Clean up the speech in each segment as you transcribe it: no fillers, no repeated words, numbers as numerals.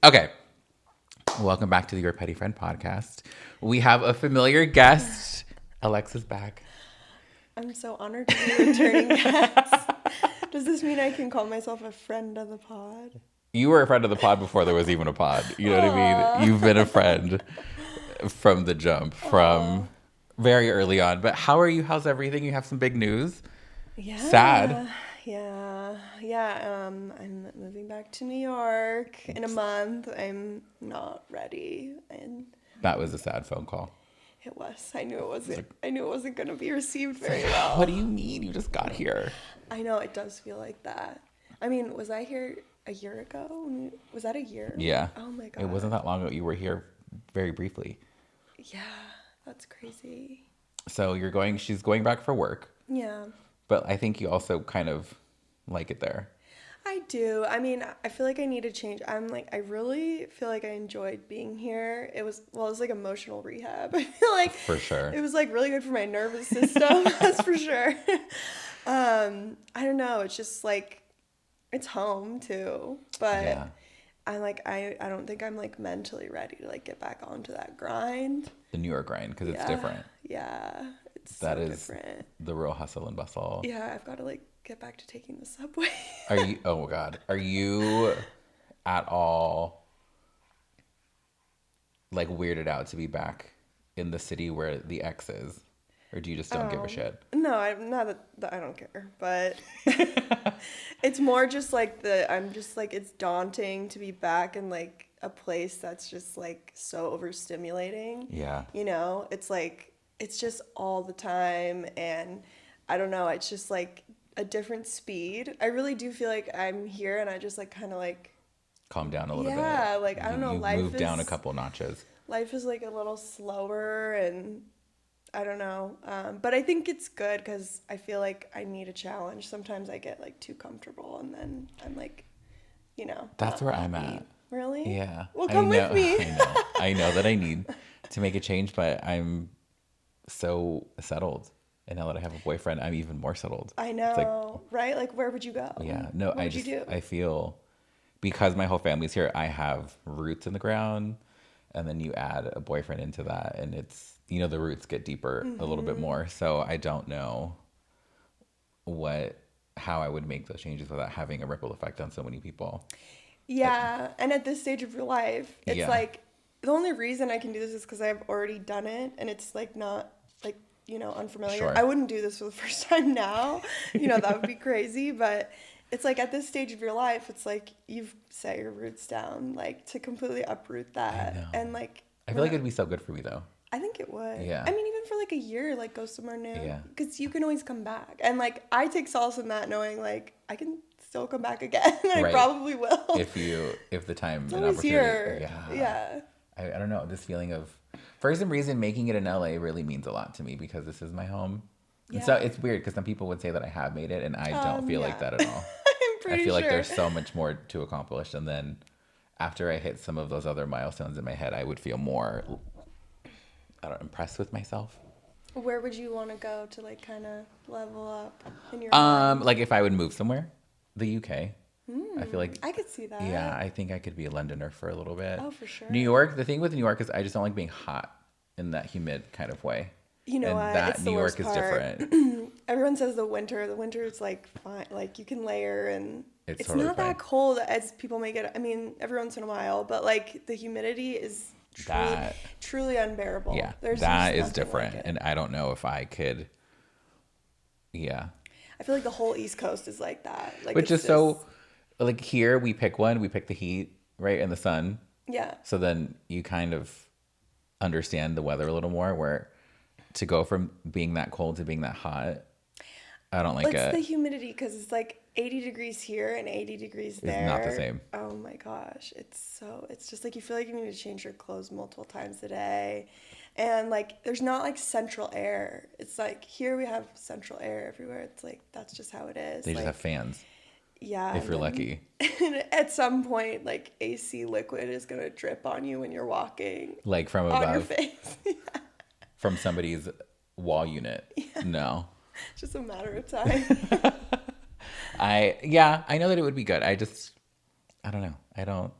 Okay. Welcome back to the Your Petty Friend podcast. We have a familiar guest. Alexa's back. I'm so honored to be a returning guest. Does this mean I can call myself a friend of the pod? You were a friend of the pod before there was even a pod. You know what I mean? Aw. You've been a friend from the jump, from very early on. But how are you? How's everything? You have some big news. Yeah. Sad. Yeah. I'm moving back to New York in a month. I'm not ready, and That was a sad phone call. it was. I knew it wasn't. I knew it wasn't going to be received very well. What do you mean? You just got here. I know it does feel like that. I mean, was I here a year ago? Was that a year? Yeah. Oh my god. It wasn't that long ago. You were here very briefly. Yeah, that's crazy. So she's going back for work. Yeah. But I think you also kind of like it there. I do. I mean, I feel like I need to change. I really feel like I enjoyed being here. It was like emotional rehab. I feel like For sure. it was like really good for my nervous system. That's for sure. I don't know. It's just like, it's home too. But Yeah. I don't think I'm like mentally ready to like get back onto that grind. The New York grind, because it's Yeah. different. Yeah. It's That so is different. the real hustle and bustle. Yeah, I've got to like get back to taking the subway. Oh God, are you at all like weirded out to be back in the city where the ex is? Or do you just don't give a shit? No, I'm not that I don't care, but it's more just like I'm just like, it's daunting to be back in like a place that's just like so overstimulating. Yeah. You know, it's like, it's just all the time, and I don't know, it's just like a different speed. I really do feel like I'm here and I just like kind of like, Calm down a little bit. yeah, like, I don't know, You life moved down a is- couple notches. life is like a little slower, and I don't know. But I think it's good because I feel like I need a challenge. Sometimes I get like too comfortable, and then I'm like, That's not where I'm happy. at. Really? Yeah. Well, come with me. I know that I need to make a change, but I'm so settled. And now that I have a boyfriend, I'm even more settled. I It's like, know, right? Like, where would you go? yeah, no, What would you do? I feel because my whole family's here, I have roots in the ground, and then you add a boyfriend into that, and it's, the roots get deeper a little bit more. So I don't know how I would make those changes without having a ripple effect on so many people. Yeah, and at this stage of your life, it's Yeah. like the only reason I can do this is because I've already done it, and it's like not like unfamiliar. Sure. I wouldn't do this for the first time now. That would be crazy, but it's like at this stage of your life, it's like you've set your roots down, like to completely uproot that, know. and like I feel like it'd be so good for me though. I think it would. Yeah. I mean, even for like a year, like go somewhere new. Yeah. Because you can always come back, and like I take solace in that, knowing like I can still come back again. I Right. probably will. If the time It's and always opportunity. here. Yeah. Yeah. I don't know, this feeling of, for some reason, making it in LA really means a lot to me because this is my home. And so Yeah. it's weird because some people would say that I have made it, and I don't feel like yeah. that at all. I'm pretty I feel like sure. there's so much more to accomplish, and then after I hit some of those other milestones in my head, I would feel more, impressed with myself. Where would you want to go to like kind of level up in your mind? Like if I would move somewhere, the UK. I feel like I could see that. yeah, I think I could be a Londoner for a little bit. Oh, for sure. New York, the thing with New York is I just don't like being hot in that humid kind of way. You know and what? that It's the New York worst is part. different. Everyone says the winter. The winter is like fine. Like you can layer, and It's it's totally not fine. that cold as people make it. I mean, every once in a while, but like the humidity is truly unbearable. Yeah, There's that just is nothing different, like it. and I don't know if I could. Yeah, I feel like the whole East Coast is like that. Like which it's is so, like here we pick one, we pick the heat, right, and the sun. yeah. So then you kind of understand the weather a little more. Where to go from being that cold to being that hot, I don't like It's it. the humidity because it's like 80 degrees here and 80 degrees there. It's not the same. Oh my gosh. It's just like you feel like you need to change your clothes multiple times a day. And like there's not like central air. It's like here we have central air everywhere. It's like that's just how it is. They just like, have fans. Yeah. If you're lucky. And at some point, like AC liquid is gonna drip on you when you're walking. Like from On your above. face. From somebody's wall unit. Yeah. No. It's just a matter of time. I know that it would be good. I don't know.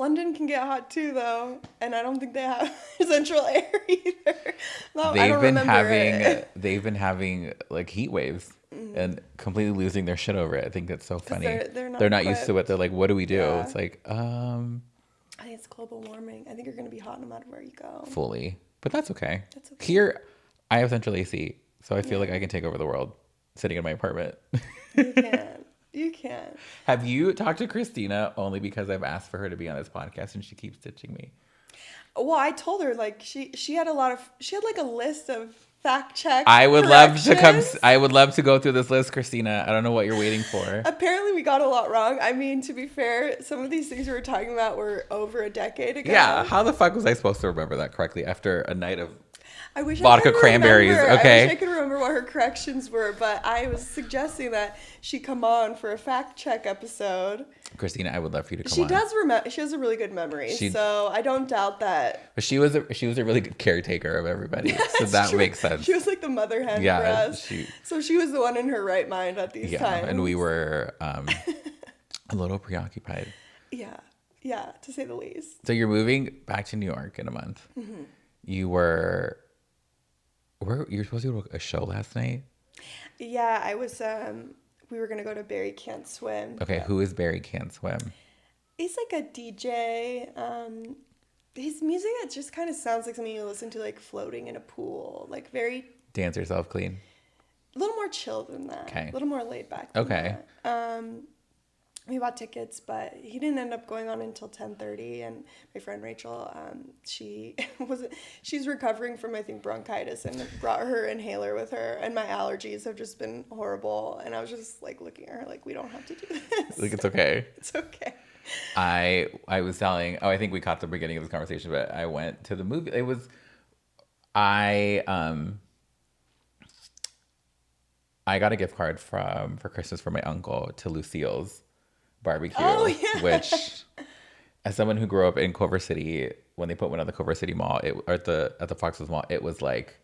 London can get hot too, though, and I don't think they have central air either. No, I They've don't been remember it. they've been having like heat waves and completely losing their shit over it. I think that's so 'Cause funny. they're not They're not used to it. equipped. They're like, what do we do? Yeah. It's like, I think it's global warming. I think you're gonna be hot no matter where you go. fully. But that's okay. That's okay. Here, I have central AC, so I feel like Yeah. I can take over the world sitting in my apartment. You can. You can. Have you talked to Christina only because I've asked for her to be on this podcast and she keeps ditching me? Well, I told her like she had like a list of fact check I would love to come. corrections. I would love to go through this list, Christina. I don't know what you're waiting for. Apparently, we got a lot wrong. I mean, to be fair, some of these things we were talking about were over a decade ago. Yeah, how the fuck was I supposed to remember that correctly after a night of I wish vodka I could cranberries? remember. Okay. I wish I could remember what her corrections were, but I was suggesting that she come on for a fact check episode. Christina, I would love for you to come She on. does remember. She has a really good memory, so I don't doubt that. But she was a really good caretaker of everybody, so That's that true. makes sense. She was like the mother hen Yeah, for us. So she was the one in her right mind at these times. and we were a little preoccupied. Yeah, to say the least. So you're moving back to New York in a month. Mm-hmm. You were you supposed to go to a show last night? Yeah, I was. We were gonna go to Barry Can't Swim. Okay, who is Barry Can't Swim? He's like a DJ. His music, it just kind of sounds like something you listen to like floating in a pool, like very Dance yourself clean. a little more chill than that. Okay. A little more laid back. Than Okay. that. We bought tickets, but he didn't end up going on until 10:30. And my friend Rachel, she's recovering from, I think, bronchitis, and brought her inhaler with her. And my allergies have just been horrible. And I was just like looking at her like, we don't have to do this. Like, it's okay. It's okay. I was telling. Oh, I think we caught the beginning of this conversation, but I went to the movie. It was I got a gift card for Christmas from my uncle to Lucille's barbecue, Oh, yeah. which, as someone who grew up in Culver City, when they put one at the Culver City Mall, or at the Foxwoods Mall, it was like,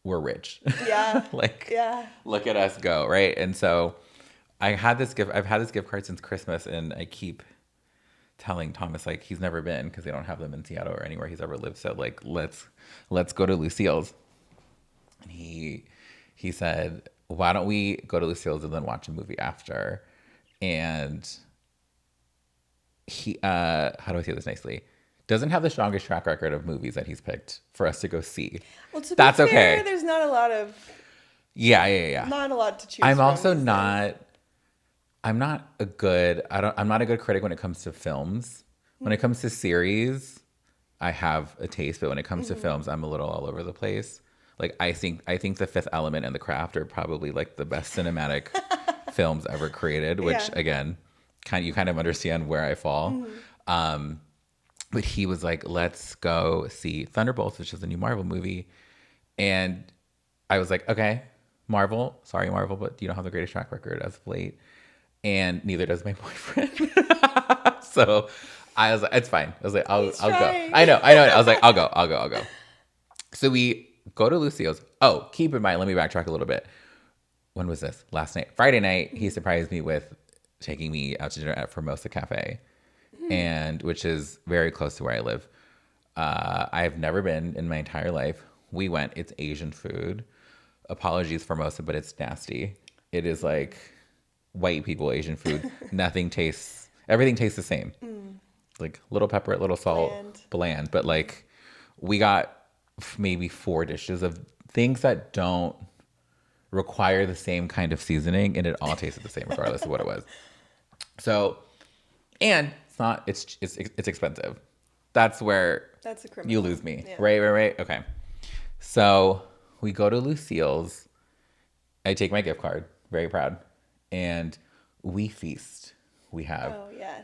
we're rich. Yeah. Like, Yeah. look at us go, right? And so I've had this gift card since Christmas, and I keep telling Thomas, like, he's never been because they don't have them in Seattle or anywhere he's ever lived. So like, let's go to Lucille's. And he said, why don't we go to Lucille's and then watch a movie after? And he, how do I say this nicely? Doesn't have the strongest track record of movies that he's picked for us to go see. Well, to That's be fair, okay. there's not a lot of Yeah. not a lot to choose I'm from also these days. not. I'm not a good. I'm not a good critic when it comes to films. When it comes to series, I have a taste, but when it comes to films, I'm a little all over the place. Like, I think The Fifth Element and The Craft are probably like the best cinematic films ever created. Which, Yeah. again, you kind of understand where I fall. But he was like, let's go see Thunderbolts, which is a new Marvel movie. And I was like, okay, Marvel. Sorry, Marvel, but you don't have the greatest track record as of late. And neither does my boyfriend. So I was like, it's fine. I was like, I'll go. I know. I was like, I'll go. So we go to Lucille's. Oh, keep in mind, let me backtrack a little bit. When was this? Last night. Friday night, he surprised me with taking me out to dinner at Formosa Cafe, and which is very close to where I live. I have never been in my entire life. We went. It's Asian food. Apologies, Formosa, but it's nasty. It is like white people Asian food. Everything tastes the same. Like little pepper, little salt, bland. But like, we got maybe 4 dishes of things that don't require the same kind of seasoning, and it all tasted the same regardless of what it was. So, and it's expensive. That's where That's a criminal. you lose me. Yeah. Right. Okay. So we go to Lucille's. I take my gift card, very proud, and we feast. We have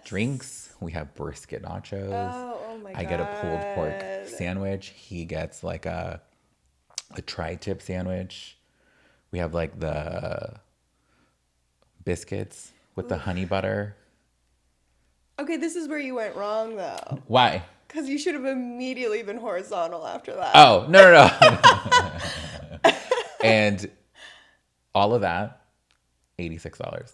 drinks. We have brisket nachos. Oh my god. I get a pulled pork sandwich. He gets like a tri-tip sandwich. We have like the biscuits with the honey butter. Okay, this is where you went wrong though. Why? Because you should have immediately been horizontal after that. Oh, no. And all of that, $86.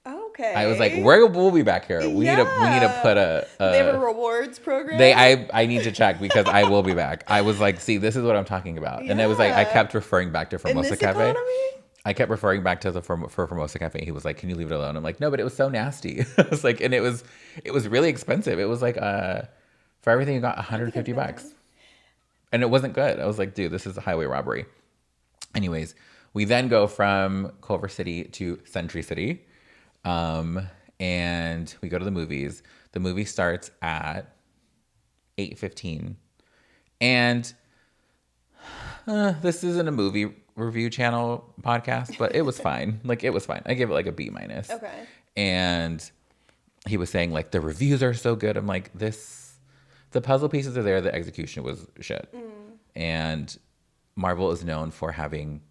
Oh, Okay. I was like, we'll be back here. We need to put They have a rewards program. I need to check because I will be back. I was like, see, this is what I'm talking about. And it was like, I kept referring back to Formosa In this Cafe. economy? I kept referring back to the Formosa Cafe. He was like, can you leave it alone? I'm like, no, but it was so nasty. I was like, and it was really expensive. It was like, for everything you got $150. And it wasn't good. I was like, dude, this is a highway robbery. Anyways, we then go from Culver City to Century City. And we go to the movies. The movie starts at 8:15. And this isn't a movie review channel podcast, but it was fine. Like, it was fine. I give it like a B-. Okay. And he was saying like, the reviews are so good. I'm like, the puzzle pieces are there. The execution was shit. And Marvel is known for having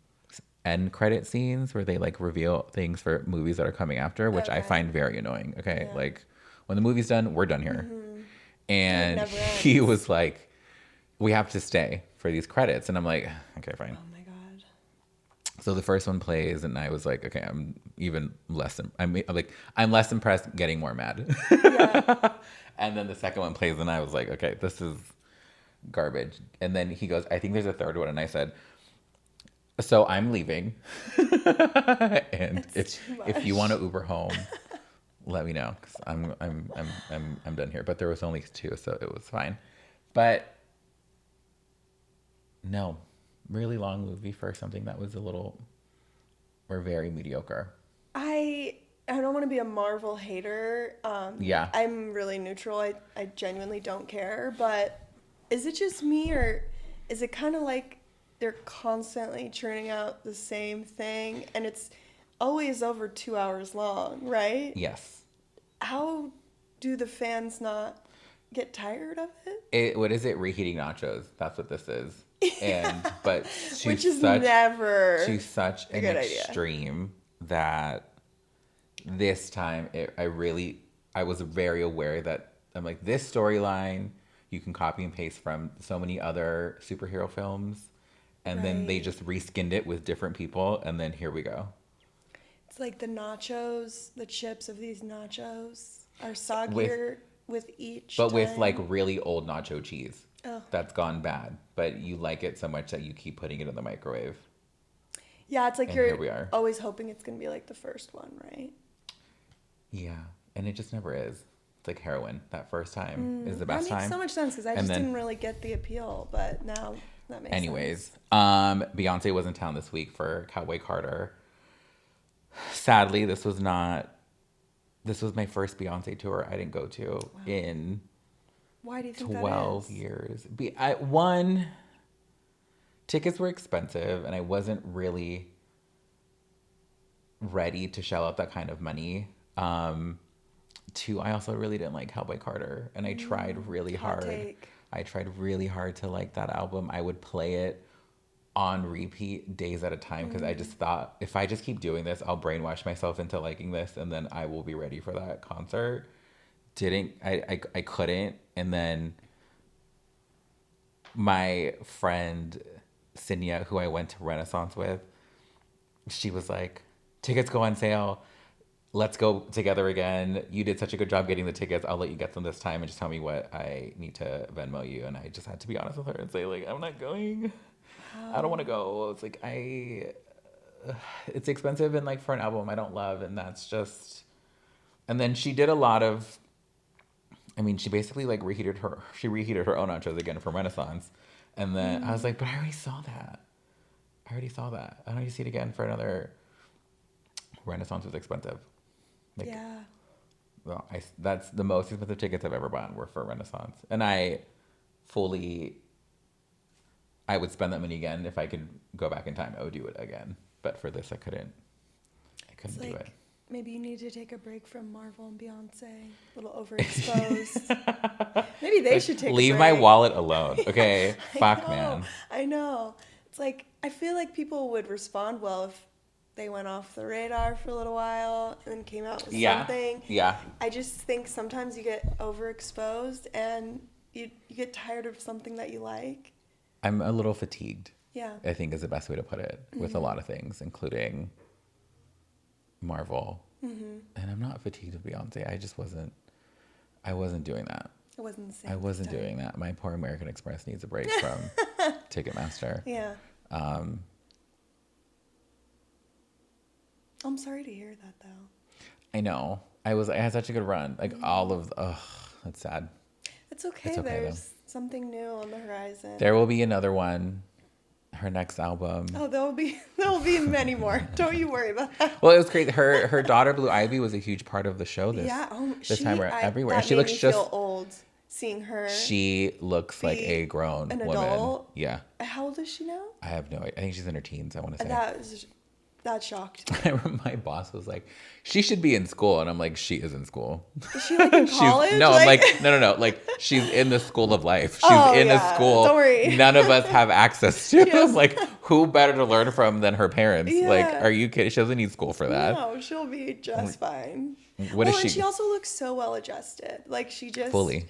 end credit scenes where they like reveal things for movies that are coming after, which I find very annoying. Okay. Yeah. Like, when the movie's done, we're done here. And he was like, we have to stay for these credits. And I'm like, okay, fine. Oh my God. So the first one plays and I was like, okay, I'm less impressed, getting more mad. Yeah. And then the second one plays and I was like, okay, this is garbage. And then he goes, I think there's a third one. And I said, so I'm leaving. And if you want to Uber home, let me know, because I'm done here. But there was only 2, so it was fine. But no, really long movie for something that was very mediocre. I don't want to be a Marvel hater. Yeah. I'm really neutral. I genuinely don't care. But is it just me, or is it kind of like they're constantly churning out the same thing and it's always over 2 hours long, right? Yes. How do the fans not get tired of it? What is it? Reheating nachos. That's what this is. And but which is never to such an extreme that this time I was very aware that I'm like, this storyline you can copy and paste from so many other superhero films, and then they just reskinned it with different people, and then here we go. It's like the chips of these nachos are soggier with each but time. with like really old nacho cheese. Oh. That's gone bad, but you like it so much that you keep putting it in the microwave. Yeah, it's like you're always hoping it's going to be like the first one, right? Yeah, and it just never is. It's like heroin. That first time is the best time. That makes so much sense, because I didn't really get the appeal, but now that makes sense. Anyways, Beyonce was in town this week for Cowboy Carter. Sadly, this was my first Beyonce tour I didn't go to in Why do you think 12 years. Tickets were expensive, and I wasn't really ready to shell out that kind of money. 2, I also really didn't like Cowboy Carter, and I tried really hard. I tried really hard to like that album. I would play it on repeat days at a time, because I just thought, if I just keep doing this, I'll brainwash myself into liking this, and then I will be ready for that concert. I couldn't. And then my friend Sinia, who I went to Renaissance with, she was like, tickets go on sale. Let's go together again. You did such a good job getting the tickets. I'll let you get them this time, and just tell me what I need to Venmo you. And I just had to be honest with her and say, like, I'm not going. I don't want to go. It's like, it's expensive, and like for an album I don't love, and that's just. And then she did a lot of. I mean, she basically like reheated her own nachos again from Renaissance, and then I was like, but I already saw that. I don't need to see it again for another. Renaissance was expensive. Like, yeah. Well, that's the most expensive tickets I've ever bought were for Renaissance, and I would spend that money again if I could go back in time. I would do it again, but for this, I couldn't do it. Maybe you need to take a break from Marvel and Beyonce. A little overexposed. Maybe they should take a break. Leave my wallet alone, okay? Fuck, man. I know. It's like, I feel like people would respond well if they went off the radar for a little while and then came out with something. Yeah. I just think sometimes you get overexposed and you get tired of something that you like. I'm a little fatigued. Yeah. I think is the best way to put it, with a lot of things, including Marvel And I'm not fatigued with Beyonce. I wasn't doing that. It wasn't the same. I wasn't doing that. My poor American Express needs a break from Ticketmaster. Yeah. I'm sorry to hear that, though. I know. I had such a good run. Like that's sad. It's okay. There's something new on the horizon. There will be another one. Her next album. Oh, there will be many more. Don't you worry about that. Well, it was crazy. Her daughter Blue Ivy was a huge part of the show this time everywhere. She looks just feel old seeing her. She looks like a grown woman. Adult. Yeah. How old is she now? I have no idea. I think she's in her teens, I want to say. That shocked me. I remember my boss was like, she should be in school. And I'm like, she is in school. Is she like in college? No, I'm like, no. Like, she's in the school of life. She's in a school Don't worry. none of us have access to. Yes. Like, who better to learn from than her parents? Yeah. Like, are you kidding? She doesn't need school for that. No, she'll be just fine. What is she? And she also looks so well adjusted. Like, she just... Fully.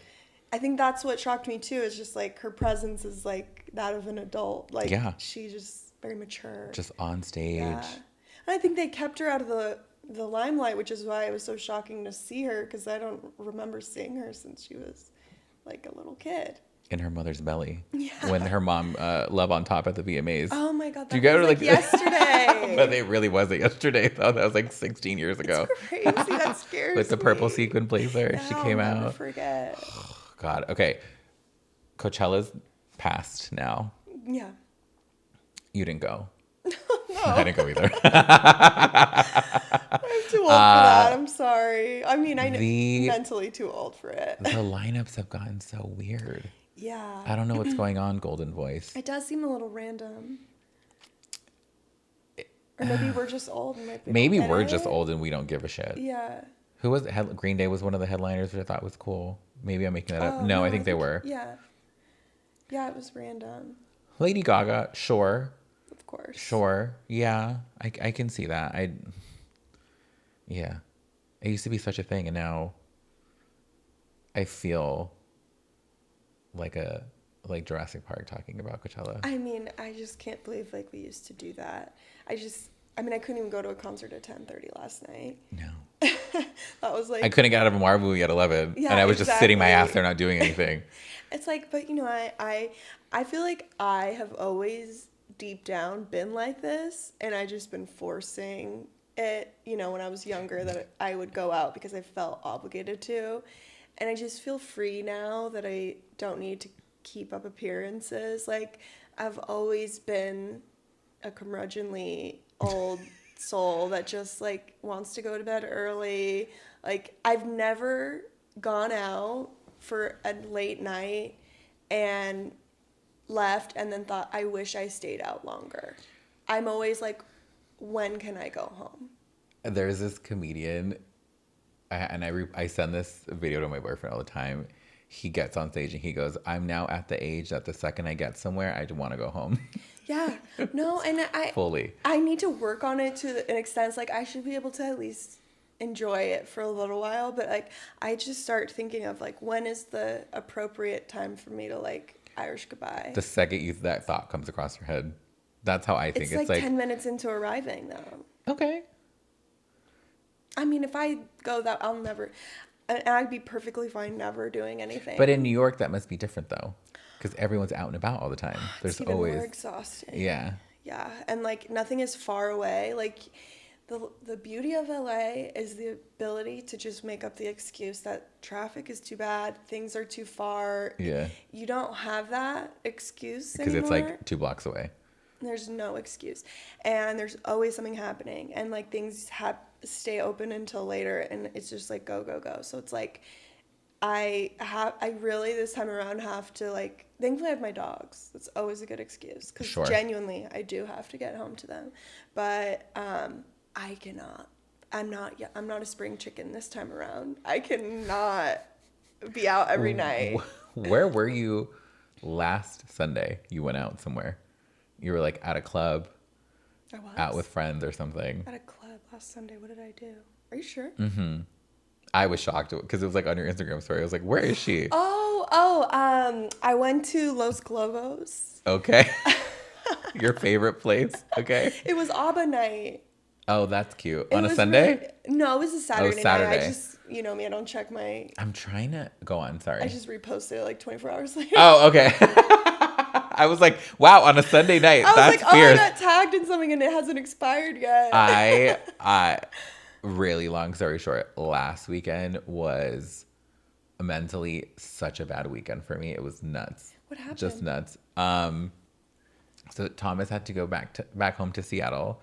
I think that's what shocked me, too, is just, like, her presence is, like, that of an adult. Like, she just very mature. Just on stage. Yeah. And I think they kept her out of the limelight, which is why it was so shocking to see her, because I don't remember seeing her since she was like a little kid. In her mother's belly. Yeah. When her mom Love on Top at the VMAs. Oh my God. That was like yesterday. But it really wasn't yesterday, though. That was like 16 years ago. It's crazy. That scares With the purple sequin blazer. Yeah, she came I'll out. never forget. Oh, God. Okay. Coachella's passed now. Yeah. You didn't go. No. I didn't go either. I'm too old for that. I'm sorry. I mean, I'm mentally too old for it. The lineups have gotten so weird. Yeah. I don't know what's going on, Golden Voice. It does seem a little random. Or maybe we're just old. And maybe we're just old and we don't give a shit. Yeah. Who was it? Green Day was one of the headliners, which I thought was cool. Maybe I'm making that up. No, I think they were. Yeah. Yeah, it was random. Lady Gaga, sure. Of course. Sure. Yeah. I can see that. Yeah. It used to be such a thing, and now I feel like Jurassic Park talking about Coachella. I mean, I just can't believe like we used to do that. I couldn't even go to a concert at 10:30 last night. No. That was like... I couldn't get out of a Marvel movie at 11. Yeah, and I was just sitting my ass there not doing anything. It's like, but you know, I feel like I have always deep down been like this, and I just been forcing it, you know, when I was younger, that I would go out because I felt obligated to. And I just feel free now that I don't need to keep up appearances. Like, I've always been a curmudgeonly old soul that just like wants to go to bed early. Like, I've never gone out for a late night and left and then thought, I wish I stayed out longer. I'm always like, when can I go home? There's this comedian, and I send this video to my boyfriend all the time. He gets on stage and he goes, I'm now at the age that the second I get somewhere, I want to go home. Yeah. No, and I need to work on it to an extent. It's like, I should be able to at least enjoy it for a little while. But like, I just start thinking of like, when is the appropriate time for me to like Irish goodbye? The second that thought comes across your head. That's how I think. It's like 10 minutes into arriving, though. Okay. I mean, if I go that, I'll never... And I'd be perfectly fine never doing anything. But in New York, that must be different, though. Because everyone's out and about all the time. There's even always... more exhausting. Yeah. Yeah. And, like, nothing is far away. Like, the beauty of LA is the ability to just make up the excuse that traffic is too bad, things are too far. Yeah. You don't have that excuse anymore. Because it's, like, 2 blocks away. There's no excuse. And there's always something happening. And, like, things stay open until later, and it's just like go go go. So it's like I really this time around have to, like, thankfully I have my dogs. That's always a good excuse, because genuinely I do have to get home to them. But I cannot. I'm not a spring chicken this time around. I cannot be out every night. Where were you last Sunday? You went out somewhere. You were like at a club. I was out with friends or something. At a club last Sunday. What did I do? Are you sure? Mm-hmm. I was shocked because it was like on your Instagram story. I was like, where is she? I went to Los Globos. Okay. Your favorite place. Okay. It was ABBA night. Oh, that's cute. It On a was Sunday? no, it was a Saturday night. I Saturday. just, you know me, I don't check my. I'm trying to go on. Sorry. I just reposted it like 24 hours later. Oh, okay. I was like, wow, on a Sunday night. I was That's like, oh, I fierce. got tagged in something and it hasn't expired yet. I, really long story short, last weekend was mentally such a bad weekend for me. It was nuts. What happened? Just nuts. So Thomas had to go back home to Seattle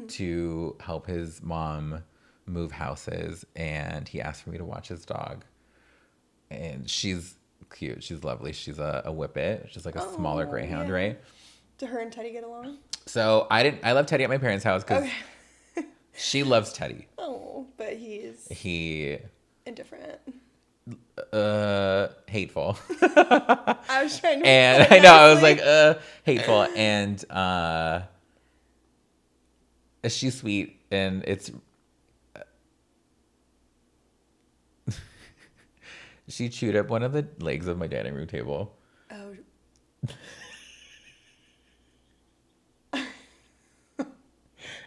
to help his mom move houses, and he asked for me to watch his dog. And she's cute. She's lovely. She's a whippet. She's like a smaller greyhound, yeah. right? Did her and Teddy get along? So I left Teddy at my parents' house because she loves Teddy. Oh, but He indifferent. Hateful. I was trying to. And I know I was like hateful, and she's sweet, and it's she chewed up one of the legs of my dining room table. Oh.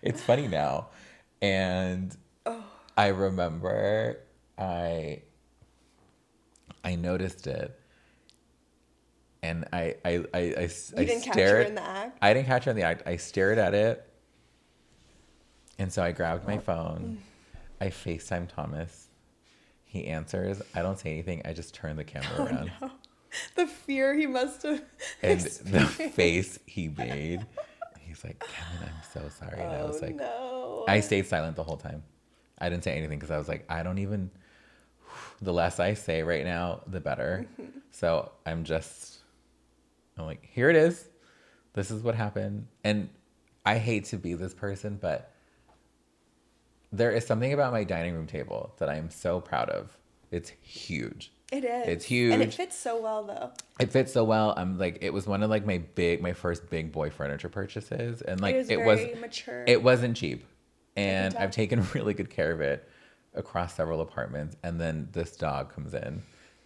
It's funny now, and I remember I noticed it, and I didn't catch her in the act? I didn't catch her in the act. I stared at it, and so I grabbed my phone. I FaceTime Thomas. He answers. I don't say anything. I just turn the camera around. No. The fear he must have. And the face he made. He's like, Kevin, I'm so sorry. And I was like, no. I stayed silent the whole time. I didn't say anything because I was like, the less I say right now, the better. So I'm like, here it is. This is what happened. And I hate to be this person, but there is something about my dining room table that I am so proud of. It's huge. It is. It's huge. And it fits so well, though. It fits so well. I'm like, it was one of like my first big boy furniture purchases, and like it was very mature. It wasn't cheap, and tell. I've taken really good care of it across several apartments. And then this dog comes in,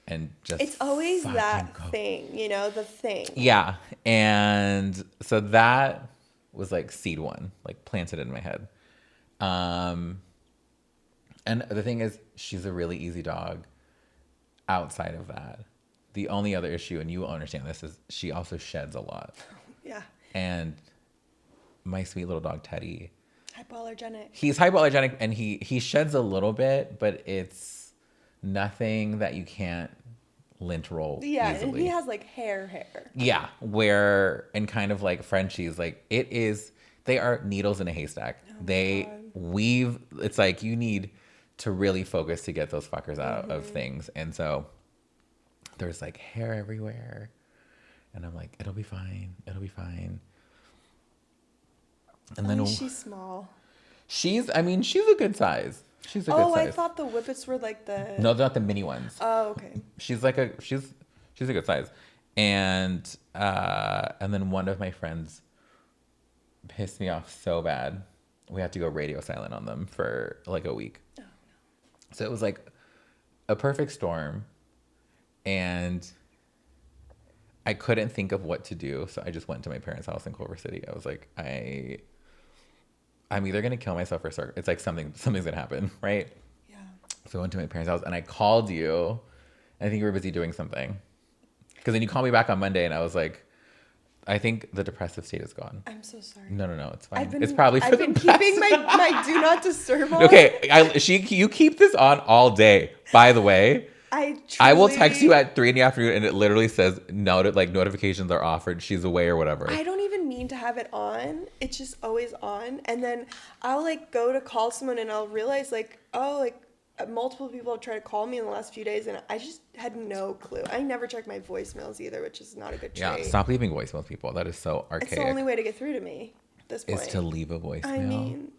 and just it's always that thing, you know, the thing. Yeah, and so that was like seed one, like planted in my head. And the thing is, she's a really easy dog. Outside of that, the only other issue, and you will understand this, is she also sheds a lot. Yeah. And my sweet little dog Teddy, hypoallergenic. He's hypoallergenic, and he sheds a little bit, but it's nothing that you can't lint roll easily. And he has like hair. Yeah, where and kind of like Frenchies, like they are needles in a haystack. They weave. It's like you need to really focus to get those fuckers out of things. And so there's like hair everywhere. And I'm like, it'll be fine. It'll be fine. And then she's small. She's a good size. She's a good size. Oh, I thought the whippets were like the... No, they're not the mini ones. Oh, okay. She's a good size. And then one of my friends pissed me off so bad. We had to go radio silent on them for like a week. Oh, no. So it was like a perfect storm. And I couldn't think of what to do. So I just went to my parents' house in Culver City. I was like, I'm either going to kill myself or start. It's like something's going to happen, right? Yeah. So I went to my parents' house and I called you. I think you were busy doing something. Because then you called me back on Monday and I was like, I think the depressive state is gone. I'm so sorry. No, it's fine. It's probably for the best. I've been keeping my do not disturb on. Okay, you keep this on all day, by the way. I will text you at 3 PM and it literally says notifications are offered. She's away or whatever. I don't even mean to have it on. It's just always on. And then I'll like go to call someone and I'll realize multiple people have tried to call me in the last few days and I just had no clue. I never check my voicemails either, which is not a good trait. Yeah, stop leaving voicemails, people. That is so archaic. It's the only way to get through to me at this point. Is to leave a voicemail. I mean,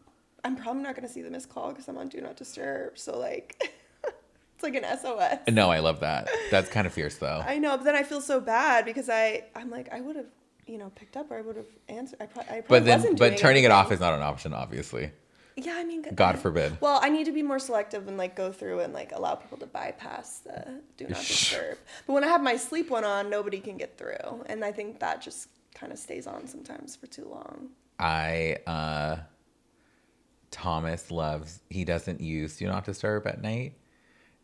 I'm probably not going to see the missed call because I'm on Do Not Disturb. So like... It's like an SOS. No, I love that. That's kind of fierce, though. I know, but then I feel so bad because I'm like, I would have, picked up or I would have answered. I probably but turning it off is not an option, obviously. Yeah, I mean, God forbid. Well, I need to be more selective and like go through and like allow people to bypass the Do Not Disturb. But when I have my sleep one on, nobody can get through, and I think that just kind of stays on sometimes for too long. Thomas he doesn't use Do Not Disturb at night.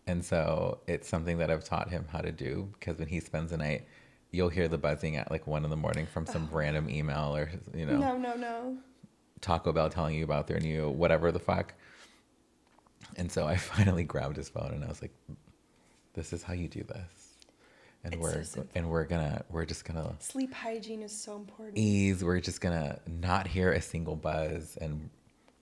And so it's something that I've taught him how to do, because when he spends the night, you'll hear the buzzing at like 1 a.m. from some random email or, No. Taco Bell telling you about their new whatever the fuck. And so I finally grabbed his phone and I was like, this is how you do this. And we're just gonna sleep hygiene is so important. We're just gonna not hear a single buzz and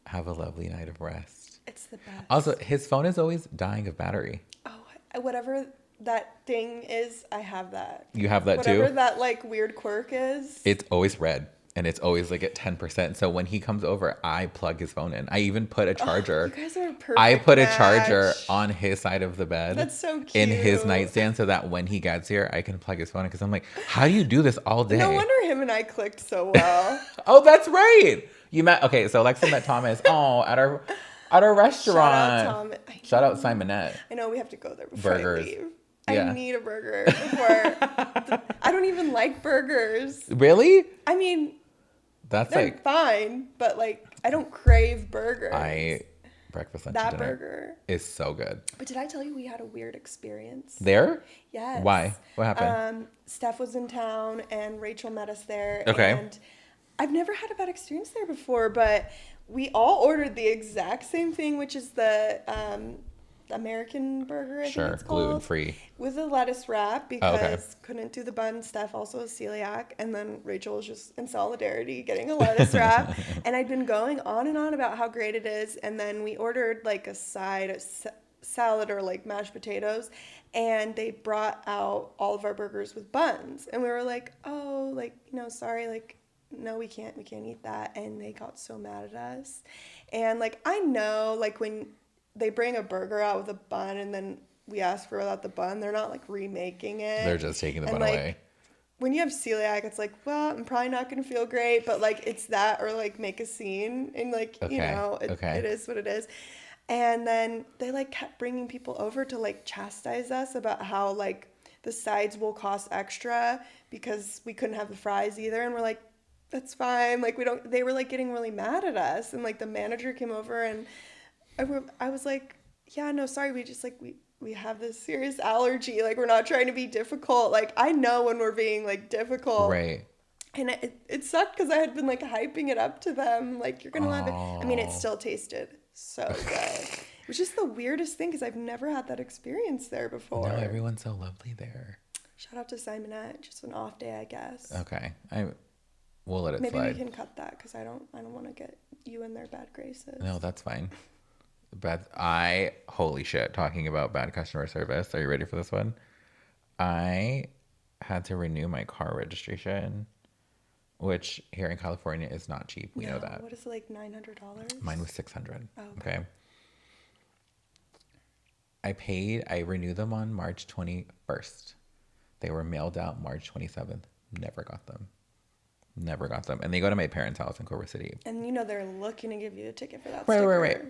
have a lovely night of rest. It's the best. Also, his phone is always dying of battery. Oh, whatever that thing is, I have that. You have that whatever too? Whatever that like weird quirk is. It's always red. And it's always like at 10%. So when he comes over, I plug his phone in. I even put a charger. You guys are a perfect I put match. a charger on his side of the bed. That's so cute. In his nightstand, so that when he gets here, I can plug his phone in. Because I'm like, how do you do this all day? No wonder him and I clicked so well. Oh, that's right. You met. Okay, so Alexa met Thomas. At our restaurant. Shout out Simonette. I know we have to go there before Burgers. I leave. Yeah. I need a burger before. I don't even like burgers. Really? I mean, that's they're like fine, but like I don't crave burgers. Breakfast, lunch, that and dinner burger is so good. But did I tell you we had a weird experience there? Yes. Why? What happened? Steph was in town and Rachel met us there. Okay. And I've never had a bad experience there before, but we all ordered the exact same thing, which is the American burger, I think it's called. Gluten-free. With a lettuce wrap, because couldn't do the bun. Steph also is celiac, and then Rachel was just in solidarity getting a lettuce wrap. And I'd been going on and on about how great it is, and then we ordered like a salad or like mashed potatoes, and they brought out all of our burgers with buns, and we were like, oh, like, sorry, like, no, we can't eat that. And they got so mad at us. And like, I know, like, when they bring a burger out with a bun and then we ask for without the bun, they're not like remaking it. They're just taking the bun away. When you have celiac, it's like, well, I'm probably not going to feel great, but like it's that or like make a scene and like, it is what it is. And then they like kept bringing people over to like chastise us about how like the sides will cost extra because we couldn't have the fries either. And we're like, that's fine. Like they were like getting really mad at us. And like the manager came over and I was like, yeah, no, sorry. We just like, we have this serious allergy. Like, we're not trying to be difficult. Like, I know when we're being like difficult. Right. And it sucked because I had been like hyping it up to them. Like, you're going to love it. I mean, it still tasted so good. It was just the weirdest thing because I've never had that experience there before. No, everyone's so lovely there. Shout out to Simonette. Just an off day, I guess. Okay. We'll let it slide. Maybe we can cut that because I don't want to get you in their bad graces. No, that's fine. Holy shit, talking about bad customer service. Are you ready for this one? I had to renew my car registration, which here in California is not cheap. We know that. What is it, like $900? Mine was $600. Oh, okay. I renewed them on March 21st. They were mailed out March 27th. Never got them. And they go to my parents' house in Culver City. And they're looking to give you a ticket for that sticker. Right.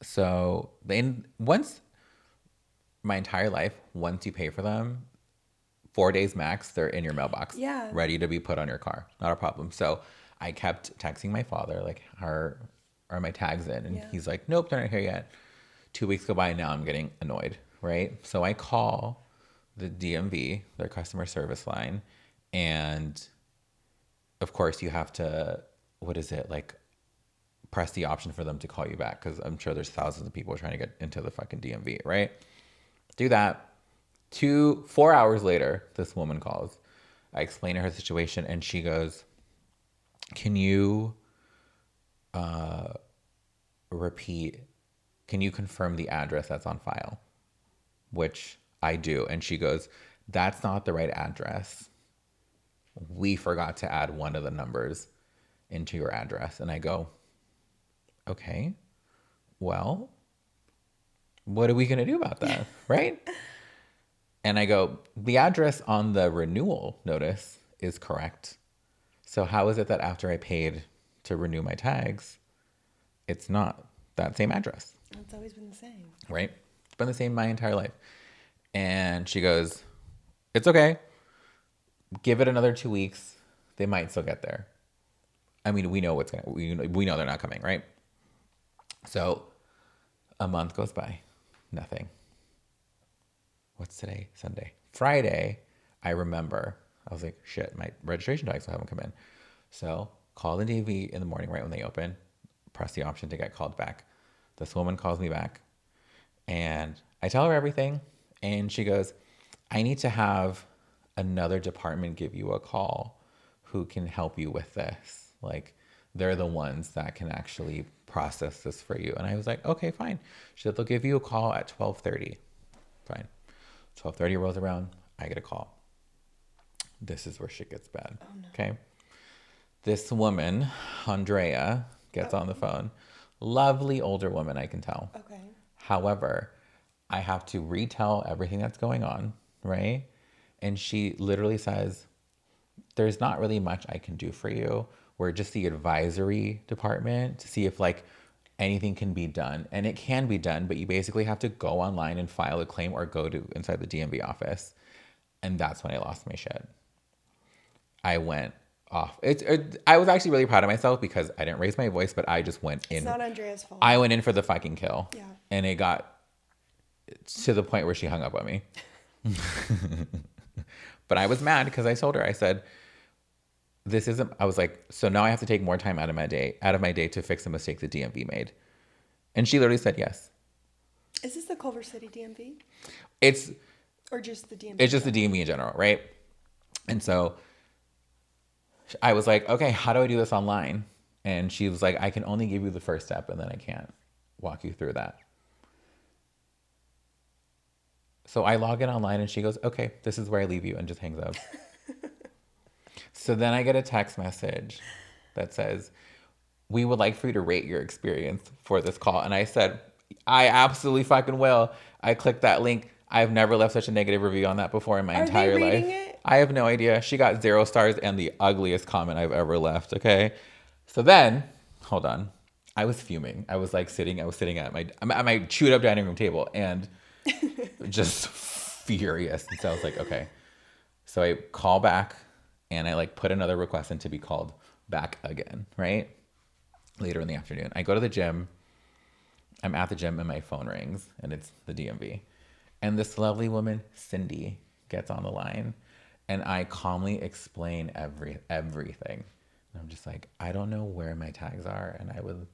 So once my entire life, once you pay for them, 4 days max, they're in your mailbox. Yeah. Ready to be put on your car. Not a problem. So I kept texting my father, like, are my tags in? And he's like, nope, they're not here yet. 2 weeks go by and now I'm getting annoyed, right? So I call the DMV, their customer service line, and of course you have to, press the option for them to call you back because I'm sure there's thousands of people trying to get into the fucking DMV, right? Do that. 4 hours later, this woman calls. I explain to her situation and she goes, can you confirm the address that's on file? Which I do. And she goes, that's not the right address. We forgot to add one of the numbers into your address. And I go, okay, well, what are we going to do about that? Right? And I go, the address on the renewal notice is correct. So how is it that after I paid to renew my tags, it's not that same address? It's always been the same. Right? It's been the same my entire life. And she goes, it's okay. Give it another 2 weeks. They might still get there. I mean, we know we know they're not coming, right? So a month goes by, nothing. What's today? Sunday. Friday, I remember. I was like, shit, my registration docs haven't come in. So call the DV in the morning right when they open. Press the option to get called back. This woman calls me back and I tell her everything. And she goes, I need to have another department give you a call who can help you with this. Like, they're the ones that can actually process this for you. And I was like, okay, fine. She said, they'll give you a call at 12:30. Fine. 12:30 rolls around. I get a call. This is where shit gets bad. Oh, no. Okay. This woman, Andrea, gets on the phone. Lovely older woman, I can tell. Okay. However, I have to retell everything that's going on, right? And she literally says, there's not really much I can do for you. We're just the advisory department to see if like anything can be done. And it can be done, but you basically have to go online and file a claim or go to inside the DMV office. And that's when I lost my shit. I went off. I was actually really proud of myself because I didn't raise my voice, but I just went in. It's not Andrea's fault. I went in for the fucking kill. Yeah. And it got to the point where she hung up on me. But I was mad because I told her, I said, this isn't, I was like, so now I have to take more time out of my day to fix the mistake the DMV made. And she literally said yes. Is this the Culver City DMV? Or just the DMV? It's just the DMV in general, right? And so I was like, okay, how do I do this online? And she was like, I can only give you the first step and then I can't walk you through that. So I log in online and she goes, okay, this is where I leave you, and just hangs up. So then I get a text message that says, we would like for you to rate your experience for this call. And I said, I absolutely fucking will. I clicked that link. I've never left such a negative review on that before in my entire life. It? I have no idea. She got 0 stars and the ugliest comment I've ever left. Okay. So then, hold on. I was fuming. I was sitting at my chewed up dining room table and just furious. And so I was like, okay. So I call back and I put another request in to be called back again, right? Later in the afternoon. I go to the gym. I'm at the gym and my phone rings and it's the DMV. And this lovely woman, Cindy, gets on the line and I calmly explain everything. And I'm just like, I don't know where my tags are and I would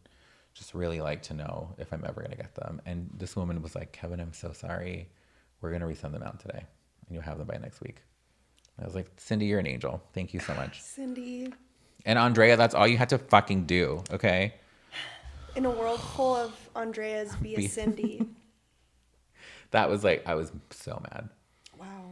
just really like to know if I'm ever going to get them. And this woman was like, Kevin, I'm so sorry. We're going to resend them out today and you'll have them by next week. I was like, Cindy, you're an angel. Thank you so much. Cindy. And Andrea, that's all you had to fucking do, okay? In a world full of Andreas, be a Cindy. That was I was so mad. Wow.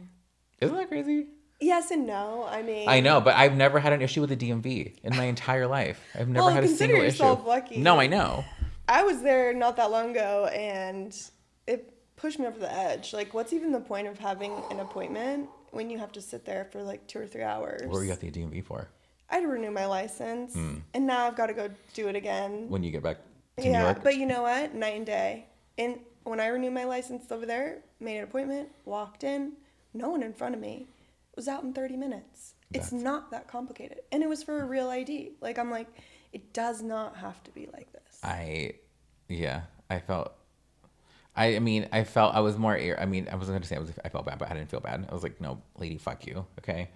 Isn't that crazy? Yes and no. I mean, I know, but I've never had an issue with the DMV in my entire life. I've never had a single issue. Lucky. No, I know. I was there not that long ago, and it pushed me over the edge. What's even the point of having an appointment when you have to sit there for 2 or 3 hours? What were you at the DMV for? I had to renew my license, and now I've got to go do it again. When you get back to New York? But you know what? Night and day. And when I renewed my license over there, made an appointment, walked in, no one in front of me. Was out in 30 minutes. It's not that complicated. And it was for a real ID. I'm like, it does not have to be like this. I was more, I was going to say I felt bad, but I didn't feel bad. I was like, no, lady, fuck you. Okay.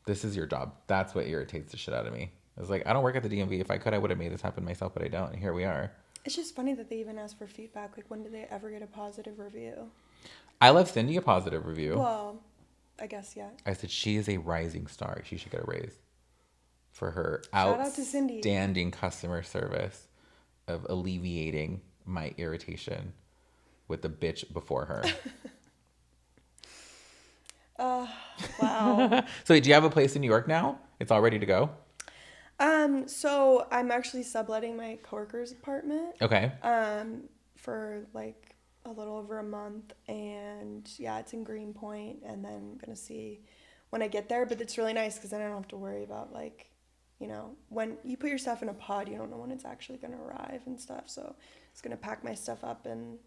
This is your job. That's what irritates the shit out of me. I was like, I don't work at the DMV. If I could, I would have made this happen myself, but I don't. And here we are. It's just funny that they even ask for feedback. When did they ever get a positive review? I left Cindy a positive review. Well, I guess, yeah. I said, she is a rising star. She should get a raise for her outstanding customer service of alleviating my irritation with the bitch before her. Wow. So do you have a place in New York now? It's all ready to go? So I'm actually subletting my coworker's apartment. Okay. For a little over a month, and yeah, it's in Greenpoint, and then I'm gonna see when I get there. But it's really nice because then I don't have to worry about when you put your stuff in a pod, you don't know when it's actually gonna arrive and stuff. So I'm just gonna pack my stuff up and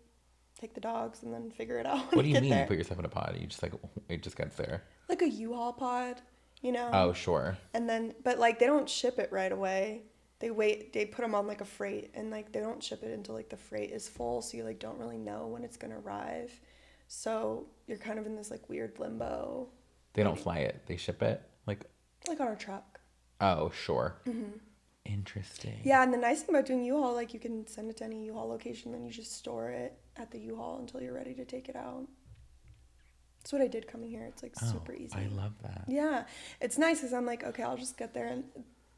take the dogs and then figure it out. What do you mean you put your stuff in a pod? You just it just gets there? Like a U-Haul pod, Oh, sure. And then, but they don't ship it right away. they put them on like a freight, and like they don't ship it until like the freight is full, so you like don't really know when it's gonna arrive. So you're kind of in this like weird limbo. They don't fly it. They ship it? Like on our truck. Oh, sure. Mm-hmm. Interesting. Yeah, and the nice thing about doing U-Haul, like you can send it to any U-Haul location, then you just store it at the U-Haul until you're ready to take it out. That's what I did coming here. It's like super easy. I love that. Yeah, it's nice because I'm like, okay, I'll just get there, and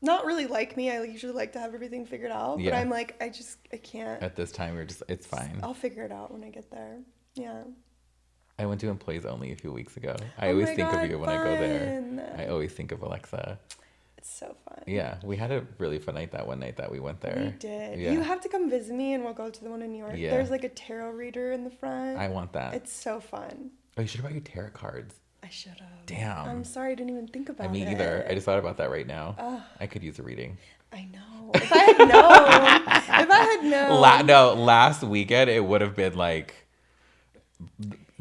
not really like me. I usually like to have everything figured out, but I'm like, I can't. At this time, it's fine. I'll figure it out when I get there. Yeah. I went to Employees Only a few weeks ago. I always think of you when I go there. I always think of Alexa. It's so fun. Yeah, we had a really fun night that one night that we went there. We did. Yeah. You have to come visit me, and we'll go to the one in New York. Yeah. There's like a tarot reader in the front. I want that. It's so fun. Oh, you should have brought your tarot cards. I should have. Damn. I'm sorry, I didn't even think about it. Me either. I just thought about that right now. I could use a reading. I know. If I had known. Last weekend it would have been like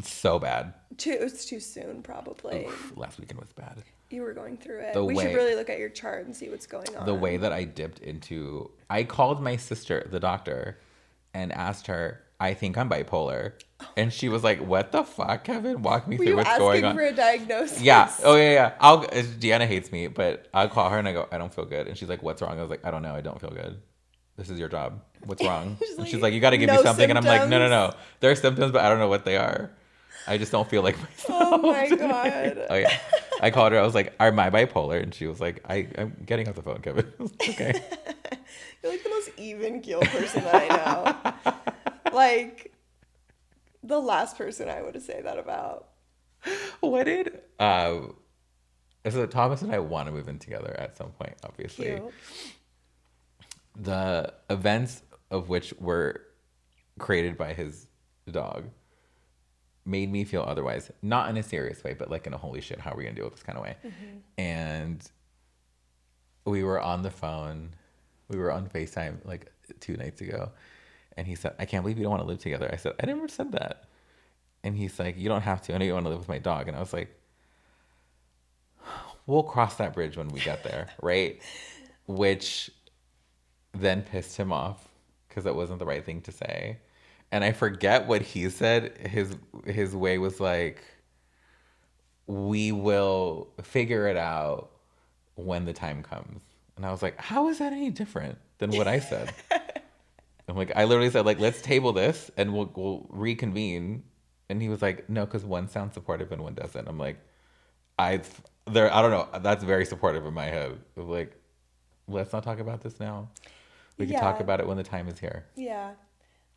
so bad. It was too soon, probably. Oof, last weekend was bad. You were going through it. We should really look at your chart and see what's going on. The way that I dipped into... I called my sister, the doctor, and asked her, I think I'm bipolar. And she was like, what the fuck, Kevin? Walk me through what's going on. Were you asking for a diagnosis? Yeah. Oh, yeah. Deanna hates me, but I'll call her and I go, I don't feel good. And she's like, what's wrong? I was like, I don't know. I don't feel good. This is your job. What's wrong? She's like, you got to give me something. Symptoms. And I'm like, no. There are symptoms, but I don't know what they are. I just don't feel like myself. Oh, my God. Oh, yeah. I called her. I was like, am I bipolar? And she was like, I'm getting off the phone, Kevin. I was like, okay. You're like the most even-keeled person that I know. Like, the last person I would say that about. What did... so Thomas and I want to move in together at some point, obviously. Cute. The events of which were created by his dog made me feel otherwise, not in a serious way, but like in a holy shit, how are we gonna deal with this kind of way? Mm-hmm. And we were on the phone, we were on FaceTime like 2 nights ago, and he said, I can't believe you don't want to live together. I said, I never said that. And he's like, you don't have to. I know you want to live with my dog. And I was like, we'll cross that bridge when we get there, right? Which then pissed him off because it wasn't the right thing to say. And I forget what he said. His way was like, we will figure it out when the time comes. And I was like, how is that any different than what I said? I'm like, I literally said, like, let's table this and we'll reconvene. And he was like, no, because one sounds supportive and one doesn't. I'm like, I don't know. That's very supportive in my head. Of like, let's not talk about this now. We can talk about it when the time is here. Yeah.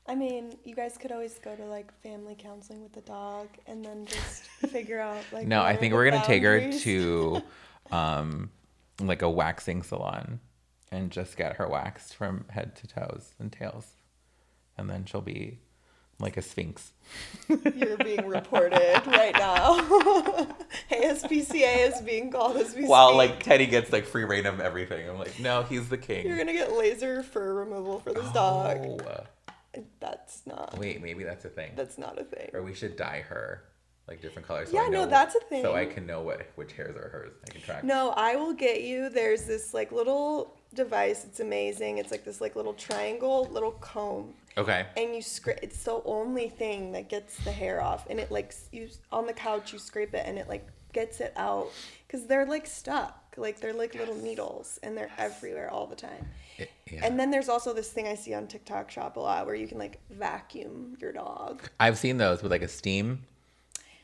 I mean, you guys could always go to like family counseling with the dog and then just figure out like. No, I think we're gonna take her to, like a waxing salon, and just get her waxed from head to toes and tails, and then she'll be like a sphinx. You're being reported right now. ASPCA is being called as we speak. While like Teddy gets like free reign of everything. I'm like, no, he's the king. You're gonna get laser fur removal for this dog. That's not. Wait, maybe that's a thing. That's not a thing. Or we should dye her like different colors. So no, that's a thing. So I can know which hairs are hers. I can track. No, I will get you. There's this like little device. It's amazing. It's like this like little triangle, little comb. Okay. And you scrape. It's the only thing that gets the hair off. And it like you on the couch, you scrape it, and it like gets it out because they're like stuck. Like they're like little needles, and they're everywhere all the time. And then there's also this thing I see on TikTok Shop a lot where you can like vacuum your dog. I've seen those with like a steam,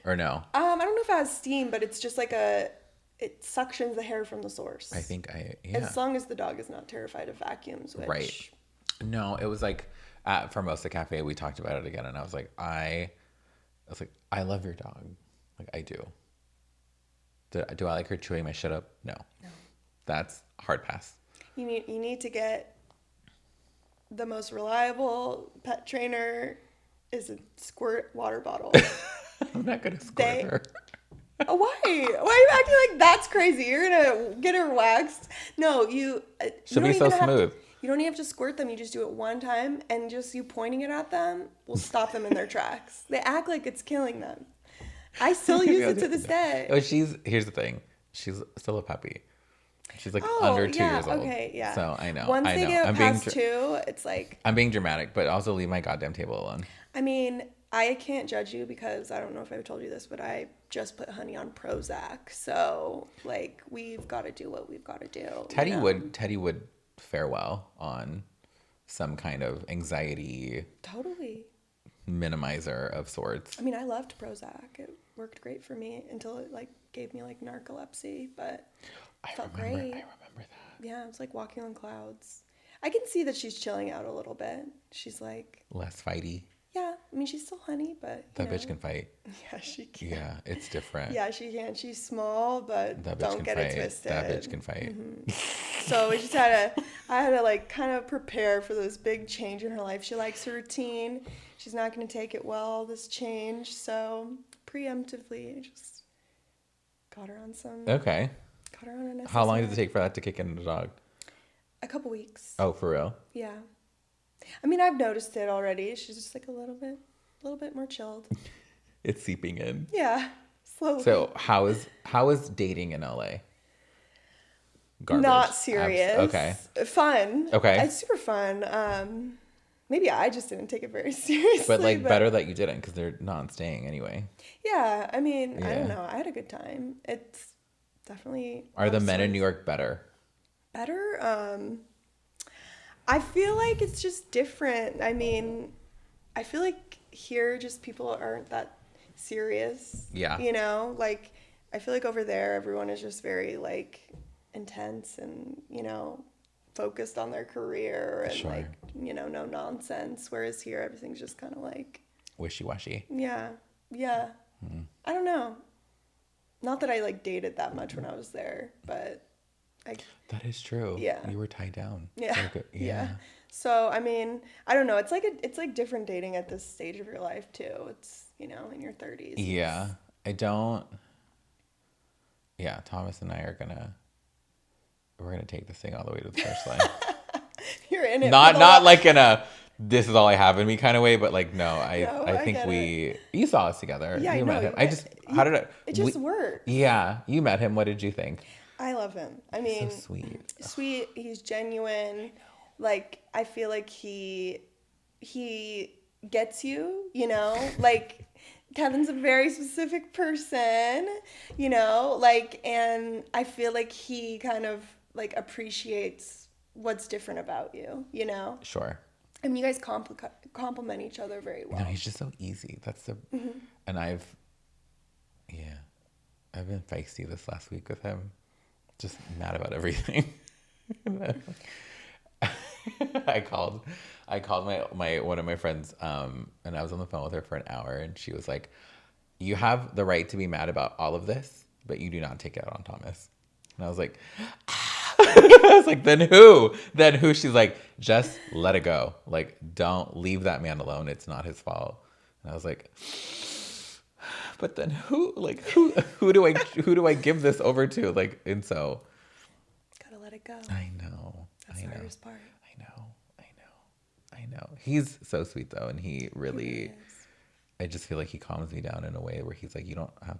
or no? I don't know if it has steam, but it's just like it suctions the hair from the source. I think as long as the dog is not terrified of vacuums, which... Right. No, it was like at Formosa Cafe we talked about it again, and I was like, I love your dog, like I do. Do I like her chewing my shit up? No. That's hard pass. You need to get the most reliable pet trainer is a squirt water bottle. I'm not gonna squirt her. Oh, why? Why are you acting like that's crazy? You're gonna get her waxed? No, she'll be so smooth. You don't even have to squirt them. You just do it one time, and just you pointing it at them will stop them in their tracks. They act like it's killing them. I still use it to this day. Oh, here's the thing. She's still a puppy. She's like Oh, under 2 yeah. years old. Okay, yeah. So I know. Once I they know. get past 2, it's like, I'm being dramatic, but also leave my goddamn table alone. I mean, I can't judge you because I don't know if I've told you this, but I just put honey on Prozac. So, like, we've got to do what we've got to do. Teddy would fare well on some kind of anxiety Totally minimizer of sorts. I mean, I loved Prozac. It worked great for me until it like gave me like narcolepsy, but it felt great. I remember that. Yeah, it was like walking on clouds. I can see that she's chilling out a little bit. She's like less fighty. Yeah, I mean she's still honey, but that bitch can fight. Yeah, she can. Yeah, it's different. Yeah, she can. She's small, but don't get it twisted. That bitch can fight. So we just I had to like kind of prepare for this big change in her life. She likes her routine. She's not going to take it well, this change. So preemptively, I just got her on some. Okay. Got her on a necessary. How long does it take for that to kick in the dog? A couple weeks. Oh, for real? Yeah. I mean, I've noticed it already. She's just like a little bit more chilled. It's seeping in. Yeah, slowly. So how is dating in LA? Garbage. Not serious. Okay. Fun. Okay. It's super fun. Maybe I just didn't take it very seriously. But like better that you didn't because they're not staying anyway. Yeah, I mean, Yeah. I don't know. I had a good time. It's definitely. Are the men in New York better? Better? I feel like it's just different. I mean, I feel like here just people aren't that serious. Yeah. You know, like I feel like over there everyone is just very like intense and, you know, focused on their career and Sure. like, you know, no nonsense. Whereas here everything's just kind of like Wishy-washy. yeah. Yeah. I don't know. Not that I like dated that much when I was there, but That is true. Yeah. You were tied down. yeah. Like, Yeah. So, I mean, I don't know. It's like different dating at this stage of your life too. It's, you know, in your 30s. Yeah. Thomas and I we're gonna take this thing all the way to the finish line. You're in it. Not like in a this is all I have in me kind of way, but like no, I think you saw us together. Yeah, you I met know. him. How did it? It just worked. Yeah, you met him. What did you think? I love him. I mean, So sweet. Sweet. He's genuine. Like I feel like he gets you. You know, like Kevin's a very specific person. You know, like, and I feel like he kind of like appreciates what's different about you. You know. Sure. I mean, you guys complement each other very well. No, he's just so easy. That's the, and I've been feisty this last week with him, just mad about everything. I called my one of my friends, and I was on the phone with her for an hour, and she was like, "You have the right to be mad about all of this, but you do not take it out on Thomas." And I was like, I was like, then who? Then who? She's like, just let it go. Like, don't leave that man alone. It's not his fault. And I was like, but then who? Like, who do I give this over to? Like, and so. Gotta let it go. I know. That's the hardest part. I know. He's so sweet though, and he really I just feel like he calms me down in a way where he's like, you don't have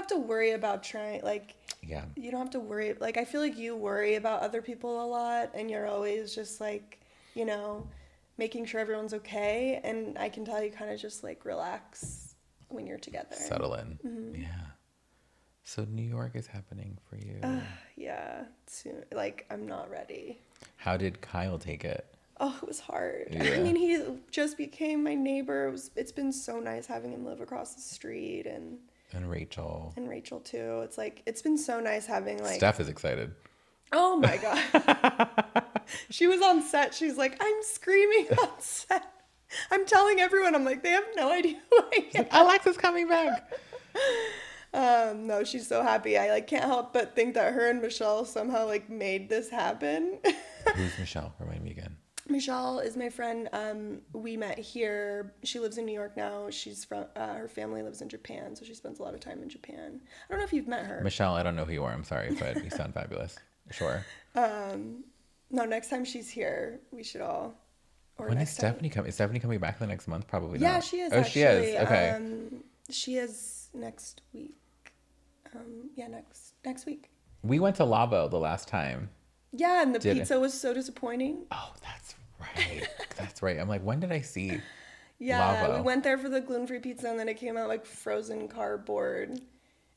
to worry about trying, like, you don't have to worry, like, I feel like you worry about other people a lot, and you're always just, like, you know, making sure everyone's okay, and I can tell you kind of just, like, relax when you're together. Settle in. Mm-hmm. Yeah. So New York is happening for you. Yeah. Soon. Like, I'm not ready. How did Kyle take it? Oh, it was hard. Yeah. I mean, he just became my neighbor. It's been so nice having him live across the street, and Rachel. And Rachel too. It's like, it's been so nice having like. Steph is excited. Oh my God. She was on set. She's like, I'm screaming on set. I'm telling everyone. I'm like, they have no idea who I am. Alexa's coming back. No, she's so happy. I like can't help but think that her and Michelle somehow like made this happen. Who's Michelle? Remind me again. Michelle is my friend. We met here. She lives in New York now. She's from her family lives in Japan, so she spends a lot of time in Japan. I don't know if you've met her. Michelle, I don't know who you are. I'm sorry, but you sound fabulous. Sure. No, next time she's here, we should all. Or when is Stephanie coming? Is Stephanie coming back the next month? Probably not. Yeah, she is. Oh, actually. she is. Okay. She is next week. Yeah, next week. We went to Lavo the last time. Yeah, and the Did it? pizza was so disappointing. Oh, that's right. That's right. I'm like, when did I see Yeah, we Lavo? went there for the gluten-free pizza, and then it came out like frozen cardboard.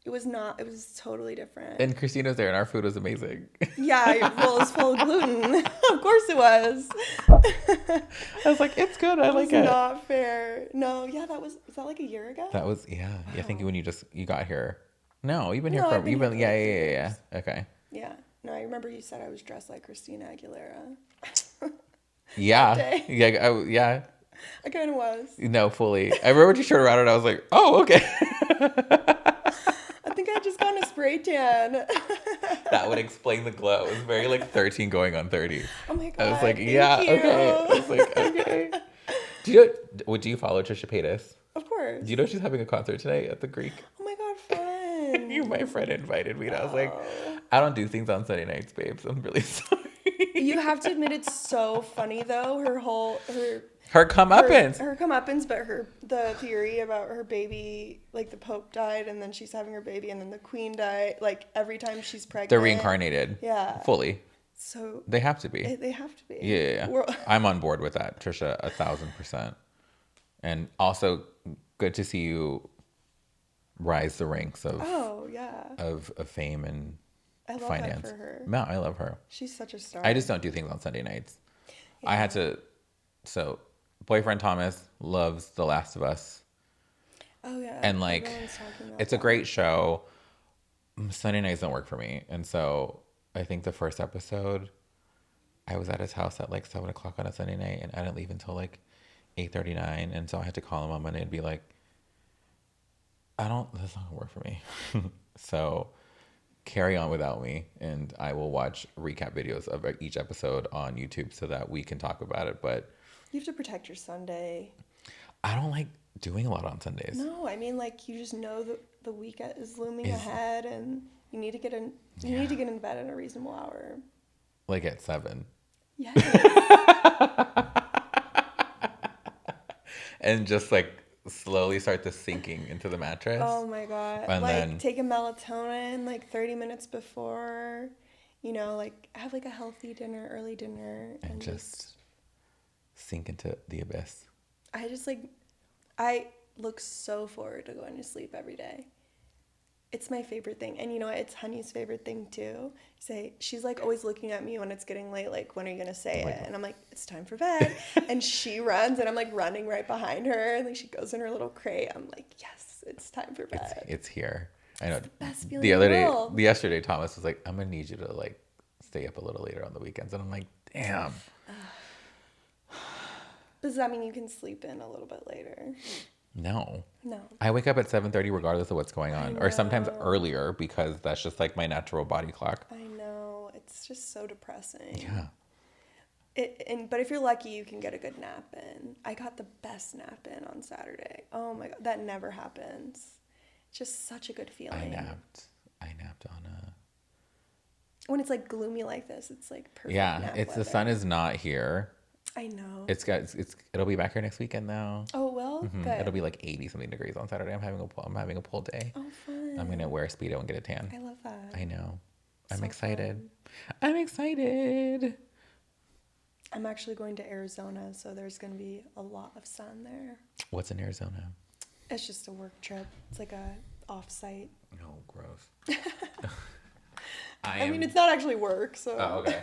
It was not. It was totally different. And Christina's there, and our food was amazing. Yeah, well, it was full of gluten. Of course it was. I was like, it's good. I like It was it. not fair. No, yeah, was that like a year ago? That was, yeah. Wow. I think when you got here. No, you've been here No, for, I've been you've here been, for like yeah. 3 years. Okay. Yeah. No, I remember you said I was dressed like Christina Aguilera. Yeah. Day. Yeah. Yeah. I kind of was. No, fully. I remember when you turned around and I was like, oh, okay. I think I had just gotten a spray tan. That would explain the glow. It was very like 13 going on 30. Oh my God. I was like, thank yeah, you. okay. I was like, okay. Do you follow Trisha Paytas? Of course. Do you know she's having a concert tonight at the Greek? Oh my God, fun. My friend invited me, and I was like, I don't do things on Sunday nights, babes. I'm really sorry. You have to admit it's so funny though. Her comeuppance. Her comeuppance, but the theory about her baby, like the Pope died, and then she's having her baby, and then the Queen died. Like every time she's pregnant, They're reincarnated. Yeah, fully. So they have to be. They have to be. Yeah. I'm on board with that, Trisha, 1,000%. And also, good to see you rise the ranks of of fame and finance. That for her. No, I love her. She's such a star. I just don't do things on Sunday nights. Yeah. I had to. So, boyfriend Thomas loves The Last of Us. Oh yeah. And like, it's a great show. Sunday nights don't work for me, and so I think the first episode, I was at his house at like 7:00 on a Sunday night, and I didn't leave until like 8:39, and so I had to call him on Monday and be like, that's not gonna work for me. So carry on without me, and I will watch recap videos of each episode on YouTube so that we can talk about it. But you have to protect your Sunday. I don't like doing a lot on Sundays. No, I mean, like, you just know that the weekend is looming ahead, and you need to get in. You need to get in bed at a reasonable hour. Like at 7. Yes. And just like slowly start the sinking into the mattress. Oh my God. And like then take a melatonin like 30 minutes before, like have like a healthy dinner, early dinner. And just sink into the abyss. I look so forward to going to sleep every day. It's my favorite thing. And you know what? It's Honey's favorite thing too. She's like always looking at me when it's getting late, like, when are you going to say it? And I'm like, it's time for bed. And she runs and I'm like running right behind her. And like she goes in her little crate. I'm like, yes, it's time for bed. It's here. I know. It's the best feeling in the world. Yesterday, Thomas was like, I'm going to need you to like stay up a little later on the weekends. And I'm like, damn. Does that mean you can sleep in a little bit later? No. No. I wake up at 7:30 regardless of what's going on, or sometimes earlier because that's just like my natural body clock. I know. It's just so depressing. Yeah. But if you're lucky, you can get a good nap in. I got the best nap in on Saturday. Oh my God, that never happens. It's just such a good feeling. I napped on a... When it's like gloomy like this, it's like perfect. Yeah, nap the weather. sun is not here. I know. It'll be back here next weekend though. Oh well, good. It'll be like 80 something degrees on Saturday. I'm having a pull day. Oh fun. I'm gonna wear a Speedo and get a tan. I love that. I know. I'm So excited. fun. I'm excited. I'm actually going to Arizona, so there's going to be a lot of sun there. What's in Arizona? It's just a work trip. It's like a off-site. Oh, gross. I mean, it's not actually work, so. Oh, okay.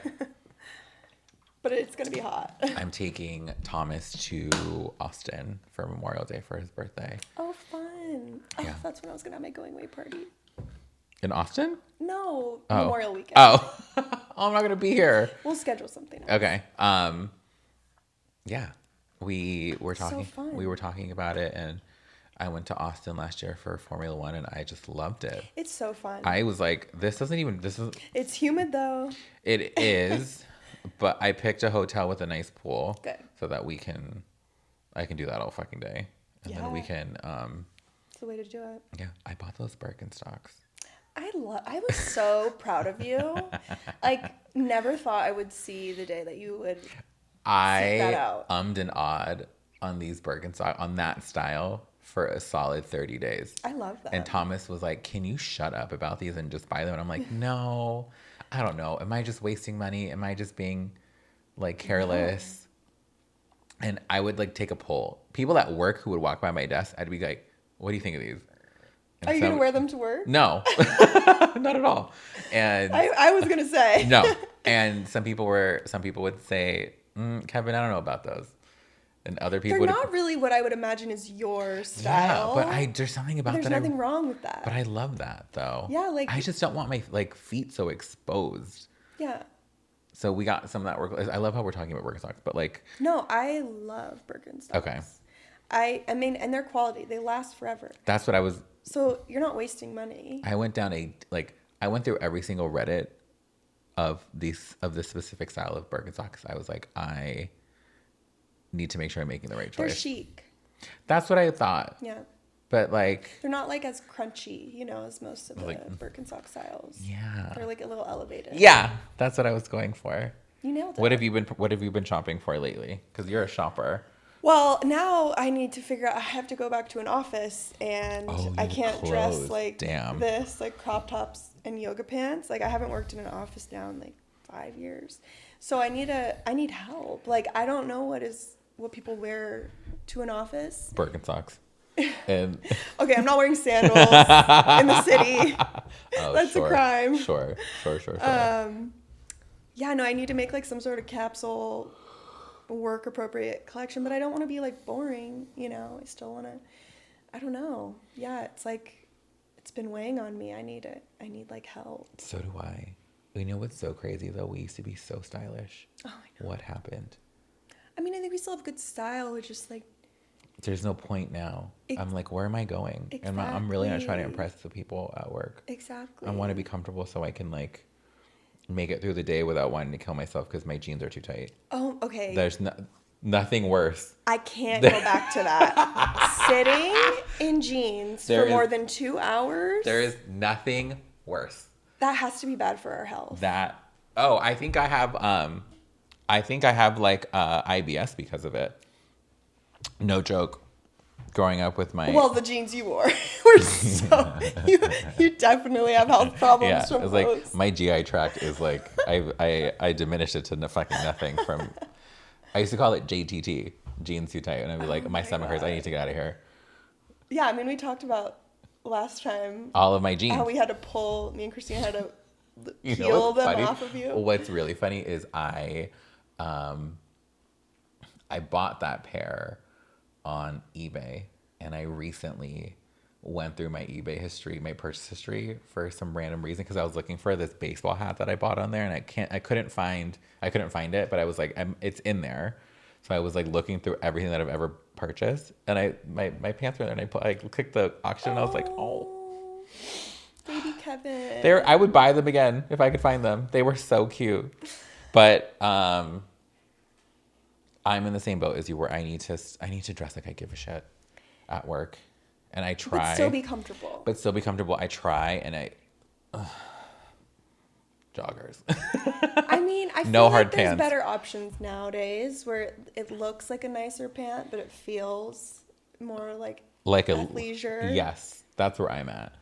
But it's going to be hot. I'm taking Thomas to Austin for Memorial Day for his birthday. Oh, fun. Yeah. Oh, that's when I was going to have my going away party. In Austin? No, Oh. Memorial weekend. Oh. I'm not going to be here. We'll schedule something else. Okay. Yeah. We were talking. So fun. We were talking about it, and I went to Austin last year for Formula One, and I just loved it. It's so fun. I was like, this is. It's humid though. It is, but I picked a hotel with a nice pool. Good. So that I can do that all fucking day, and then we can. It's the way to do it. Yeah, I bought those Birkenstocks. I was so proud of you. Like, never thought I would see the day that you would seek that out. Ummed and awed on these Birkenstocks, on that style for a solid 30 days. I love that. And Thomas was like, can you shut up about these and just buy them? And I'm like, no, I don't know. Am I just wasting money? Am I just being like careless? No. And I would like take a poll. People at work who would walk by my desk, I'd be like, what do you think of these? And are you going to wear them to work? No, not at all. And I was going to say. No. And some people would say, Kevin, I don't know about those. And other people they're not really what I would imagine is your style. Yeah, but there's something about that. There's nothing wrong with that. But I love that though. Yeah, like I just don't want my like feet so exposed. Yeah. So we got some of that work. I love how we're talking about Birkenstocks, but like. No, I love Birkenstocks. Okay. I mean, and their quality, they last forever. That's what I was. So you're not wasting money. I went through every single Reddit of this specific style of Birkenstocks. I was like, I need to make sure I'm making the right choice. They're chic. That's what I thought. Yeah. But like. They're not like as crunchy, as most of the Birkenstock styles. Yeah. They're like a little elevated. Yeah, that's what I was going for. You nailed it. What have you been shopping for lately? Because you're a shopper. Well, now I need to figure out. I have to go back to an office, and I can't dress like this, like crop tops and yoga pants. Like I haven't worked in an office now in like 5 years, so I need help. Like I don't know what people wear to an office. Birkenstocks. And okay, I'm not wearing sandals in the city. Oh, that's a crime. Sure. Yeah, no, I need to make like some sort of capsule work appropriate collection, but I don't want to be like boring, I still want to, I don't know. Yeah, it's like, it's been weighing on me. I need like help. So do I. You know what's so crazy though? We used to be so stylish. Oh, I know. What happened? I mean, I think we still have good style. We're just like. There's no point now. I'm like, where am I going? Exactly. And I'm really not trying to impress the people at work. Exactly. I want to be comfortable so I can like make it through the day without wanting to kill myself because my jeans are too tight. Oh, okay. There's nothing worse. I can't go back to that. Sitting in jeans for more than 2 hours. There is nothing worse. That has to be bad for our health. I think I have like IBS because of it. No joke. Growing up with the jeans you wore were so you definitely have health problems from those. Like my GI tract is like I diminished it to fucking nothing from. I used to call it JTT, jeans too tight, and I'd be like, my stomach hurts. I need to get out of here. Yeah, I mean, we talked about last time all of my jeans. How we had to pull. Me and Christina had to peel them off of you. What's really funny is I bought that pair on eBay, and I recently went through my eBay history, my purchase history, for some random reason because I was looking for this baseball hat that I bought on there, and I couldn't find it, but I was like, it's in there. So I was like looking through everything that I've ever purchased, and my pants were there, and I clicked the auction, and I was like, oh, baby Kevin. I would buy them again if I could find them. They were so cute, but I'm in the same boat as you were. I need to dress like I give a shit at work. And I try. But still be comfortable. I try and joggers. I mean, I feel like there's better options nowadays where it looks like a nicer pant, but it feels more like athleisure. Yes, that's where I'm at.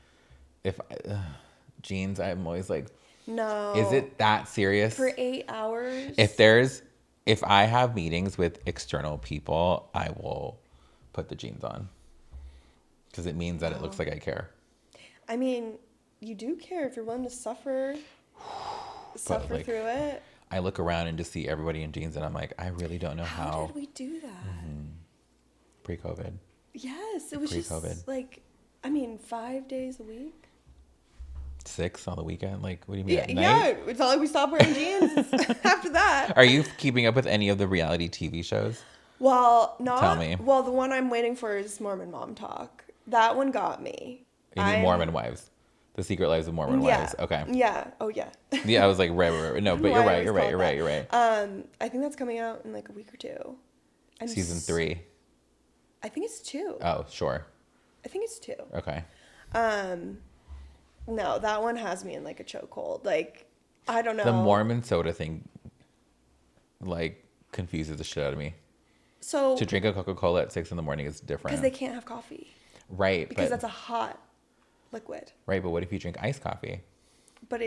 Jeans, I'm always like, no. Is it that serious? For 8 hours? If I have meetings with external people, I will put the jeans on because it means that it looks like I care. I mean, you do care if you're willing to suffer through it. I look around and just see everybody in jeans, and I'm like, I really don't know how. How did we do that? Mm-hmm. Pre-COVID. Yes, it was Pre-COVID. Just like, 5 days a week. 6 on the weekend? Like, what do you mean? At night? Yeah, it's not like we stopped wearing jeans after that. Are you keeping up with any of the reality TV shows? Well, not. Tell me. Well, the one I'm waiting for is Mormon Mom Talk. That one got me. You mean Mormon Wives? The Secret Lives of Mormon Wives. Okay. Yeah. Oh, yeah. Yeah, I was like, right. No, but you're right. I think that's coming out in like a week or two. Season 3. I think it's 2. Oh, sure. I think it's 2. Okay. No, that one has me in like a chokehold. Like, I don't know. The Mormon soda thing, like, confuses the shit out of me. So To drink a Coca-Cola at 6 a.m. is different. because they can't have coffee. Right. Because that's a hot liquid. Right, but what if you drink iced coffee? But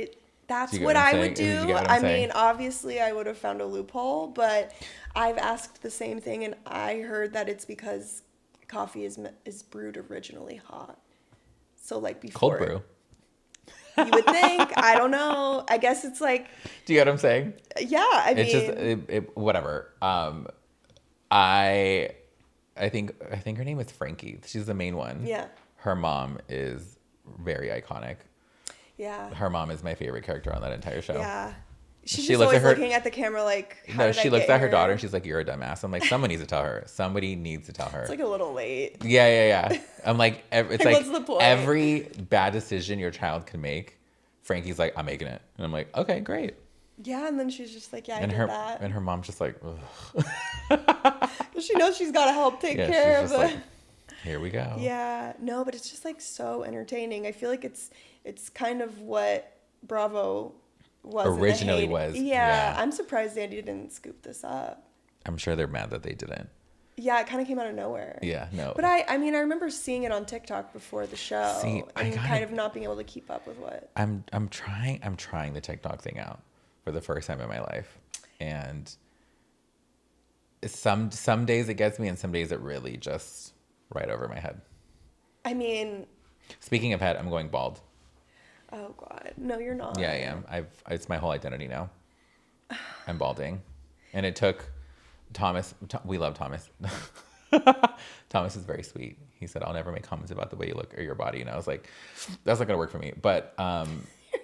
that's Do you get what what I'm I saying? would Do you do. get what I'm I saying? mean, obviously I would have found a loophole, but I've asked the same thing and I heard that it's because coffee is brewed originally hot. So like before Cold brew. you would think, I don't know. I guess it's like, Do you get what I'm saying? yeah, I mean, It's just whatever. I think her name is Frankie. She's the main one. yeah. Her mom is very iconic. Yeah. Her mom is my favorite character on that entire show. Yeah. She's She just looks always at her- looking at the camera like, how No, did she I looks get at her here? daughter and she's like, "You're a dumbass." I'm like, someone needs to tell her. Somebody needs to tell her. It's like a little late. Yeah. I'm like, it's like What's the point? every bad decision your child can make, Frankie's like, "I'm making it," and I'm like, "Okay, great." Yeah, and then she's just like, yeah, I And did her that. and her mom's just like, ugh. She knows she's got to help take Yeah, care she's of just the... like, here we go. Yeah, no, but it's just like so entertaining. I feel like it's kind of what Bravo was in the Originally heyday. was, Yeah, yeah. I'm surprised Andy didn't scoop this up. I'm sure they're mad that they didn't. Yeah, it kind of came out of nowhere. Yeah, no. But I mean, I remember seeing it on TikTok before the show, See, and kind of not being able to keep up with what. I'm trying the TikTok thing out for the first time in my life, and some days it gets me, and some days it really just right over my head. I mean, Speaking of head, I'm going bald. oh God, no, you're not. Yeah, I am. It's my whole identity now. I'm balding, and it took Thomas. We love Thomas. Thomas is very sweet. He said, "I'll never make comments about the way you look or your body," and I was like, "That's not gonna work for me." But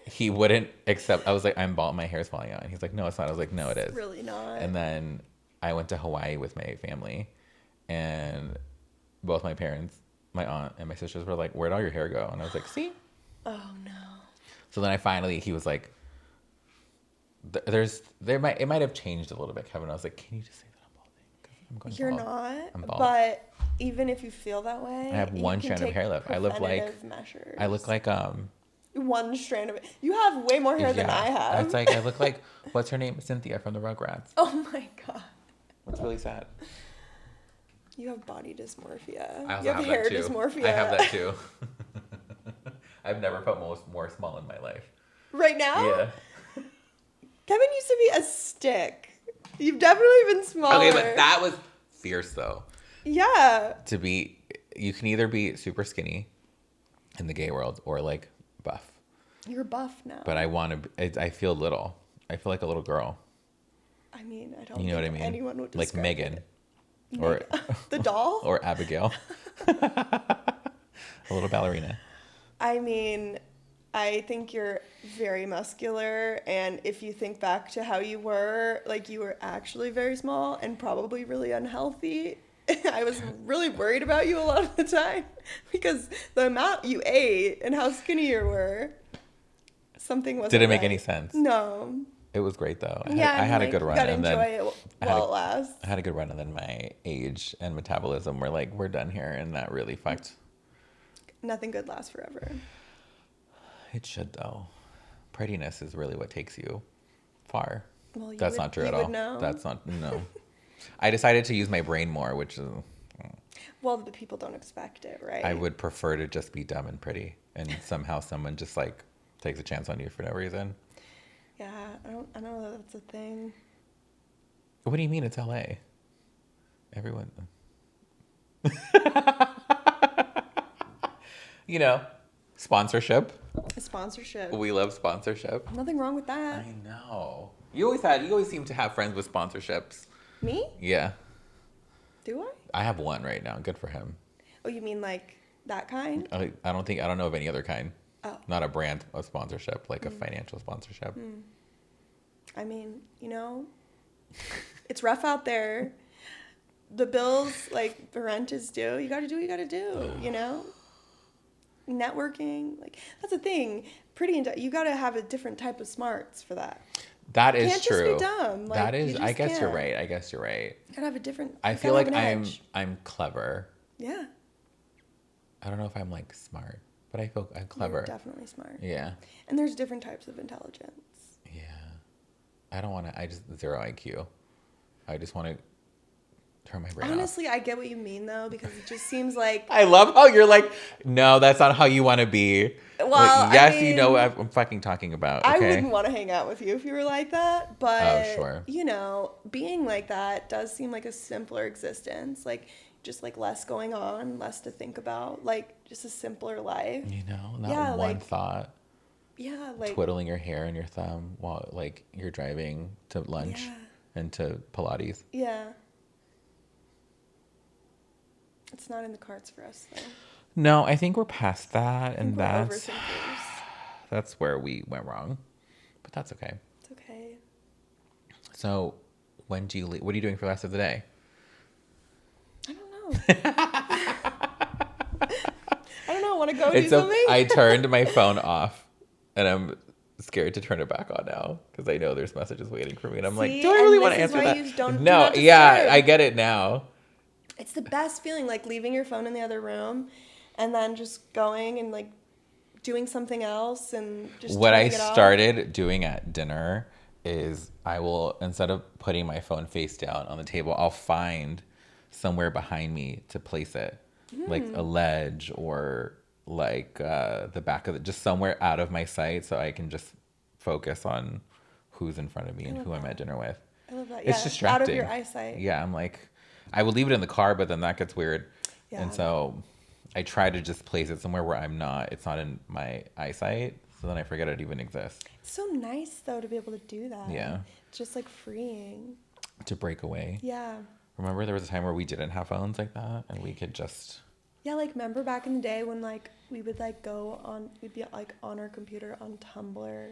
he wouldn't accept. I was like, "I'm bald. My hair's falling out," and he's like, "No, it's not." I was like, "No, it is." Really not. And then I went to Hawaii with my family, and both my parents, my aunt, and my sisters were like, "Where'd all your hair go?" And I was like, "See." Oh no. So then he was like, it might have changed a little bit, Kevin. I was like, "Can you just say that I'm balding? 'Cause I'm going You're bald. not. I'm bald. But even if you feel that way, I have one you can strand of take hair left. I look like preventative measures. I look like one strand of it. You have way more hair than I have. It's like I look like what's her name? Cynthia from the Rugrats. Oh my God. It's really sad. You have body dysmorphia. I also You have hair that too. dysmorphia. I have that too. I've never felt more small in my life. Right now? Yeah. Kevin used to be a stick. You've definitely been smaller. Okay, but that was fierce though. Yeah. You can either be super skinny in the gay world or like buff. You're buff now. But I feel little. I feel like a little girl. I mean, I don't You know what I think mean? anyone would Like describe Megan. it. Or The doll? or Abigail. A little ballerina. I mean, I think you're very muscular, and if you think back to how you were, like you were actually very small and probably really unhealthy. I was really worried about you a lot of the time because the amount you ate and how skinny you were. Something wasn't Did it make right. any sense? No. It was great though. I Yeah, had a like, good run, you gotta and enjoy then it while it lasts. I had a good run, and then my age and metabolism were like, we're done here, and that really fucked. Nothing good lasts forever. It should though. Prettiness is really what takes you far. Well, That's not true at all. Know. That's not no. I decided to use my brain more, which is. Well, the people don't expect it, right? I would prefer to just be dumb and pretty, and somehow someone just like takes a chance on you for no reason. Yeah, I don't know that that's a thing. What do you mean it's LA? Everyone. You know, sponsorship. A sponsorship. We love sponsorship. Nothing wrong with that. I know. You always seem to have friends with sponsorships. Me? Yeah. Do I? I have one right now. Good for him. Oh, you mean like that kind? I don't know of any other kind. Oh. Not a brand of sponsorship, like a financial sponsorship. I mean, it's rough out there. The bills, like the rent is due. You got to do what you got to do, Networking, like that's a thing. You got to have a different type of smarts for that. That is can't true. Just be dumb. Like, that is. I guess can't. you're right. You gotta have a different. I feel like I'm. I'm clever. Yeah. I don't know if I'm like smart, but I feel I'm clever. You're definitely smart. Yeah. And there's different types of intelligence. Yeah. I don't want to. I just zero IQ. I just want to turn my brain off. Honestly, I get what you mean though, because it just seems like, I love how you're like, no, that's not how you want to be. well, Like, yes, I mean, you know what I'm fucking talking about. I Okay. wouldn't want to hang out with you if you were like that, but Oh, sure. you know, being like that does seem like a simpler existence. Like just like less going on, less to think about, like just a simpler life. You know, not Yeah, one like thought. yeah, like Twiddling your hair and your thumb while like you're driving to lunch yeah, and to Pilates. yeah. It's not in the cards for us though. No, I think we're past that, I and think we're overthinkers. that's where we went wrong. But that's okay. It's okay. So, when do you leave? What are you doing for the rest of the day? I don't know. I don't know. Want to go do something? I turned my phone off, and I'm scared to turn it back on now because I know there's messages waiting for me, and I'm like, See? do I And really this want to is answer why that? you don't- do No, not yeah, disturb. I get it now. It's the best feeling, like leaving your phone in the other room, and then just going and like doing something else and just What I turning it off. started doing at dinner is I will, instead of putting my phone face down on the table, I'll find somewhere behind me to place it, like a ledge or like the back of it, just somewhere out of my sight so I can just focus on who's in front of me and who I'm at dinner with. I love that. It's Yeah, distracting. out of your eyesight. Yeah, I'm like, I would leave it in the car, but then that gets weird. Yeah. And so I try to just place it somewhere where it's not in my eyesight. So then I forget it even exists. It's so nice though to be able to do that. Yeah. It's just like freeing. To break away. Yeah. Remember there was a time where we didn't have phones like that and we could just. Yeah, like remember back in the day when like we would like we'd be like on our computer on Tumblr.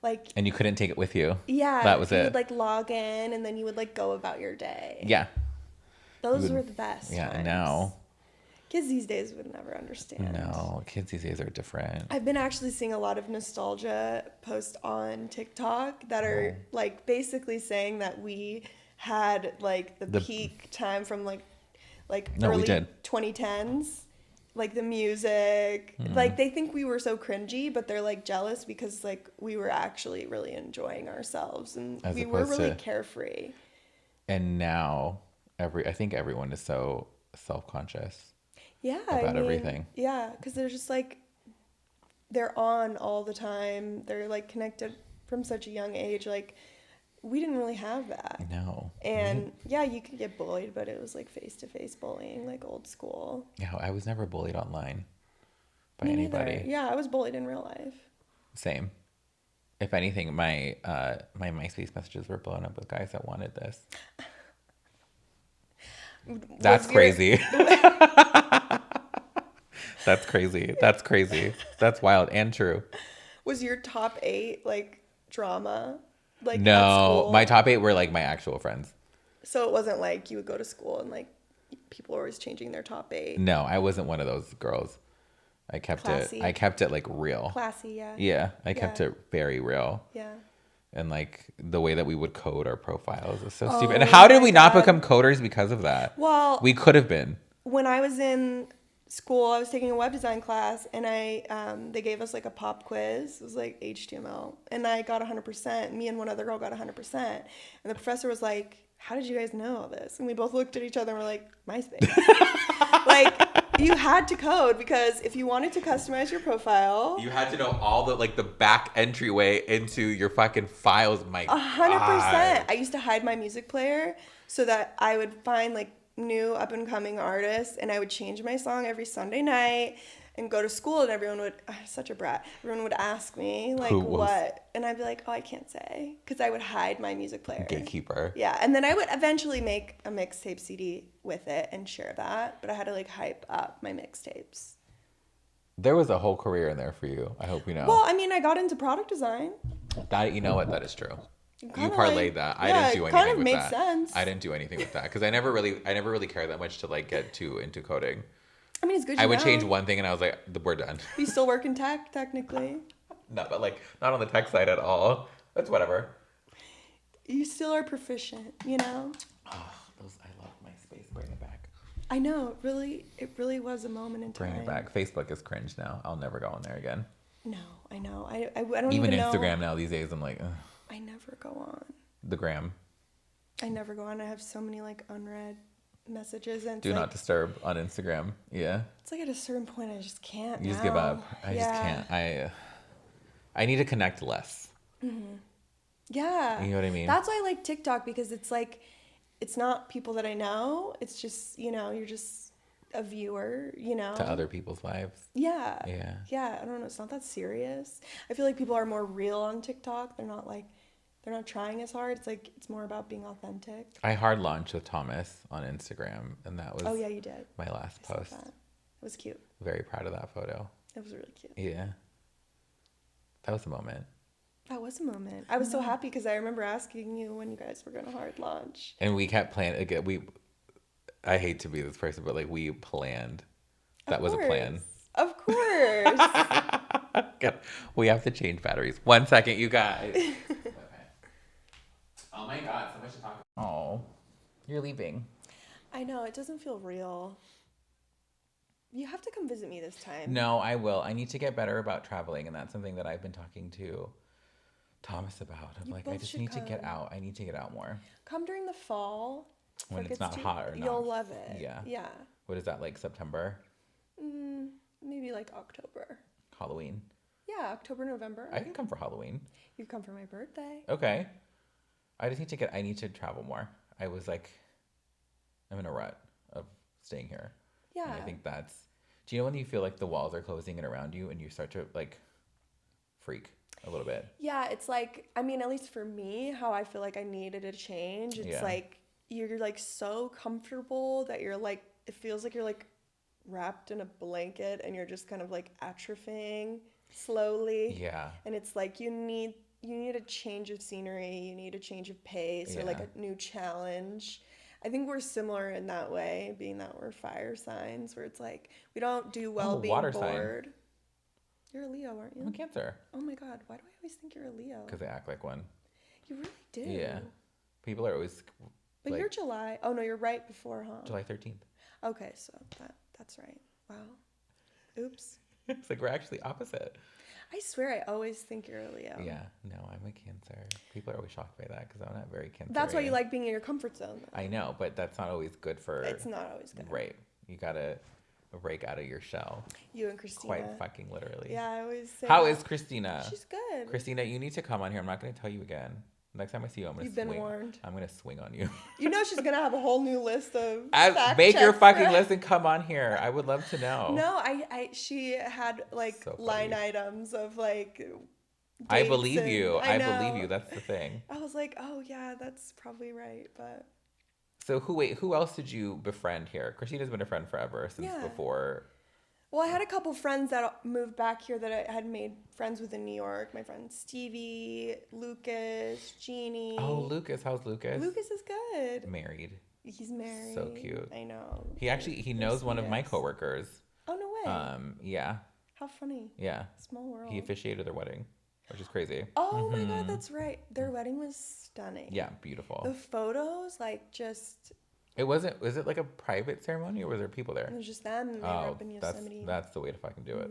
Like, And you couldn't take it with you. yeah, That was you it. would like log in and then you would like go about your day. Yeah. Those were the best. Yeah, times. now. Kids these days would never understand. No, kids these days are different. I've been actually seeing a lot of nostalgia posts on TikTok that are like basically saying that we had like the peak time from like No, we early did. 2010s, like the music. Like they think we were so cringy, but they're like jealous because like we were actually really enjoying ourselves and As we were opposed really to- carefree. And now I think everyone is so self-conscious. Yeah, About everything. Yeah, because they're just like they're on all the time. They're like connected from such a young age. Like we didn't really have that. No. And yeah, you could get bullied, but it was like face-to-face bullying, like old school. Yeah, I was never bullied online by Me anybody. neither. Yeah, I was bullied in real life. Same. If anything, my my MySpace messages were blown up with guys that wanted this. That's crazy. That's crazy. That's crazy. That's wild and true. Was your top 8 like drama? Like at No, school? my top 8 were like my actual friends. So it wasn't like you would go to school and like people were always changing their top 8. No, I wasn't one of those girls. I kept Classy. I kept it like real. Classy, yeah. Yeah, I kept Yeah. it very real. Yeah. And like the way that we would code our profiles is so Oh stupid. And how did my we not God. become coders because of that? Well, We could have been. when I was in school, I was taking a web design class, and they gave us like a pop quiz. It was like HTML, and I got 100%. Me and one other girl got 100%, and the professor was like, "How did you guys know all this?" And we both looked at each other and were like, "MySpace." Like you had to code because if you wanted to customize your profile, You had to know all the like the back entryway into your fucking files. My 100%. I used to hide my music player so that I would find like new up and coming artists, and I would change my song every Sunday night and go to school, and everyone would such a brat. Everyone would ask me like what, and I'd be like, oh, I can't say, because I would hide my music player. Gatekeeper. Yeah, and then I would eventually make a mixtape CD with it and share that, but I had to like hype up my mixtapes. There was a whole career in there for you. I hope you know. Well, I mean, I got into product design. That you know what, that is true. You Kinda parlayed like- that. I yeah, didn't do it anything kind of with made that. sense. I didn't do anything with that because I never really cared that much to like get too into coding. I mean, it's good. I would know. change one thing and I was like, we're done. We still work in tech, technically. No, but like not on the tech side at all. That's whatever. You still are proficient, you know? Oh, I love MySpace. Bring it back. I know, it really was a moment in time. Bring it back. Facebook is cringe now. I'll never go on there again. No, I know. I don't Even even Instagram know. now these days, I'm like, ugh, I never go on. the gram. I never go on. I have so many like unread messages, and Do not disturb on Instagram. Yeah. It's like at a certain point I just can't. You just give up. I just can't. I need to connect less. Yeah. You know what I mean? That's why I like TikTok, because it's like, it's not people that I know. It's just, you're just a viewer, To other people's lives. Yeah. Yeah. Yeah. I don't know. It's not that serious. I feel like people are more real on TikTok. They're not trying as hard. It's like, it's more about being authentic. I hard launched with Thomas on Instagram, and that was Oh yeah, you did. my last post. That. It was cute. Very proud of that photo. It was really cute. Yeah. That was a moment. That was a moment. I was so happy because I remember asking you when you guys were going to hard launch. And we kept planning. Again, I hate to be this person, but like we planned. That was a plan. Of course. We have to change batteries. 1 second, you guys. Okay. Oh my God, so much to talk about. Oh, you're leaving. I know, it doesn't feel real. You have to come visit me this time. No, I will. I need to get better about traveling, and that's something that I've been talking to Thomas about. I'm like, I just need to get out. I need to get out more. Come during the fall. When it's not hot or not. You'll love it. Yeah. Yeah. What is that, like September? Maybe like October. Halloween. Yeah, October, November. I can come for Halloween. You come for my birthday. Okay. I just need to I need to travel more. I was like, I'm in a rut of staying here. Yeah. And I think do you know when you feel like the walls are closing in around you and you start to like freak a little bit? Yeah, it's like, I mean, at least for me, how I feel like I needed a change. It's like, you're like so comfortable that you're like, it feels like you're like wrapped in a blanket and you're just kind of like atrophying slowly. Yeah. And it's like, you need a change of scenery, you need a change of pace, or like a new challenge. I think we're similar in that way, being that we're fire signs, where it's like we don't do well being bored. Sign. You're a Leo, aren't you? I'm a Cancer. Oh my God, why do I always think you're a Leo? Because I act like one. You really do. Yeah. People are always. But like, you're July. Oh no, you're right before, huh? July 13th. Okay, so that's right. Wow. Oops. It's like we're actually opposite. I swear I always think you're a Leo. Yeah, no, I'm a Cancer. People are always shocked by that because I'm not very Cancer. That's why you like being in your comfort zone, though. I know, but that's not always good for... It's not always good. Right. You gotta break out of your shell. You and Christina. Quite fucking literally. Yeah, I always say How is Christina? She's good. Christina, you need to come on here. I'm not going to tell you again. Next time I see you, I'm going to swing. You've been warned. I'm going to swing on you. You know she's going to have a whole new list of make your fucking list and come on here. I would love to know. No, she had like so line items of like I believe you. I believe you. That's the thing. I was like, oh yeah, that's probably right. But so who else did you befriend here? Christina's been a friend forever since before. Well, I had a couple friends that moved back here that I had made friends with in New York. My friend Stevie, Lucas, Jeannie. Oh, Lucas. How's Lucas? Lucas is good. Married. He's married. So cute. I know. He knows one of my coworkers. Oh, no way. Yeah. How funny. Yeah. Small world. He officiated their wedding, which is crazy. Oh my God, that's right. Their wedding was stunning. Yeah, beautiful. The photos, like, just... Was it like a private ceremony or was there people there? It was just them. They were up in Yosemite. That's the way to fucking do it.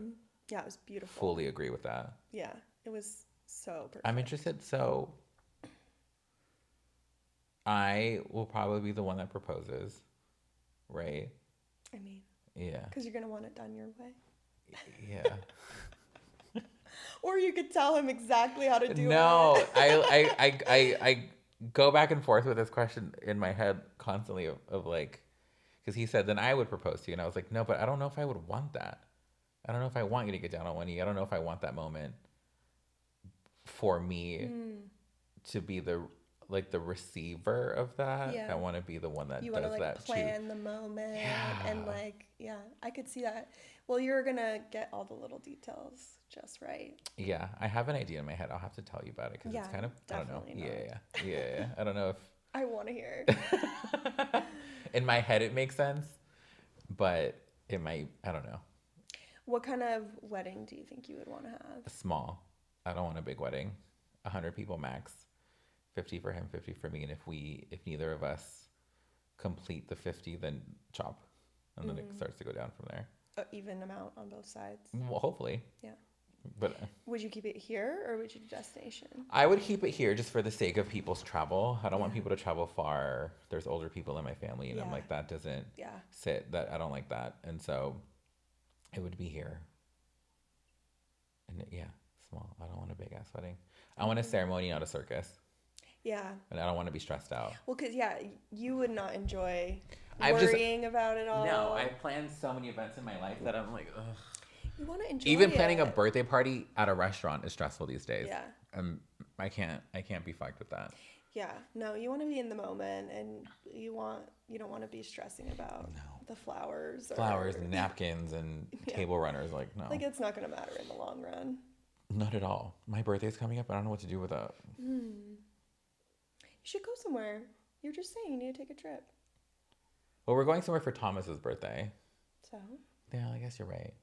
Yeah, it was beautiful. Fully agree with that. Yeah, it was so perfect. I'm interested. So I will probably be the one that proposes, right? I mean, yeah. Because you're going to want it done your way. Yeah. Or you could tell him exactly how to do it. No, I go back and forth with this question in my head constantly of like, because he said, then I would propose to you. And I was like, no, but I don't know if I would want that. I don't know if I want you to get down on one knee. I don't know if I want that moment for me to be the receiver of that. Yeah. I want to be the one that does that. You want to like plan the moment and like, I could see that. Well, you're going to get all the little details just right. Yeah, I have an idea in my head. I'll have to tell you about it because it's kind of, I don't know. Yeah. I don't know if... I want to hear. In my head, it makes sense, but it might, I don't know. What kind of wedding do you think you would want to have? Small. I don't want a big wedding. 100 people max. 50 for him, 50 for me. And if neither of us complete the 50, then chop. And then it starts to go down from there. An even amount on both sides. Well, hopefully. Yeah. But Would you keep it here or would you do destination? I would keep it here just for the sake of people's travel. I don't want Yeah. people to travel far. There's older people in my family, and I'm Yeah. like, that doesn't Yeah. sit. That I don't like that, and so it would be here. And yeah, small. I don't want a big ass wedding. I want a ceremony, not a circus, Yeah. and I don't want to be stressed out. Well, because, yeah, you would not enjoy I've just worrying about it all. No, I've planned so many events in my life that I'm like, ugh. You want to enjoy Even planning a it. birthday party at a restaurant is stressful these days. Yeah. I can't be fucked with that. Yeah. No, you want to be in the moment and you don't want to be stressing about the flowers. Flowers and napkins and table runners, like, no. Like, it's not going to matter in the long run. Not at all. My birthday's coming up. I don't know what to do with that. You should go somewhere. You're just saying you need to take a trip. Well, we're going somewhere for Thomas's birthday. So? Yeah, I guess you're right.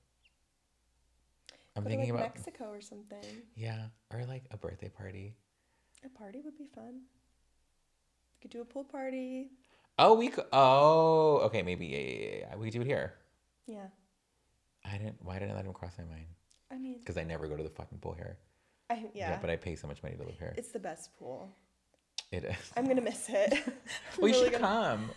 I'm Go thinking to, like, about Mexico or something. Yeah, or like a birthday party. A party would be fun. You could do a pool party. Oh, we could. Oh, okay, maybe. Yeah. We could do it here. Yeah. Why didn't I let him cross my mind? I mean, Because I never go to the fucking pool here. yeah. But I pay so much money to live here. It's the best pool. It is. I'm going to miss it. Well, you really should come.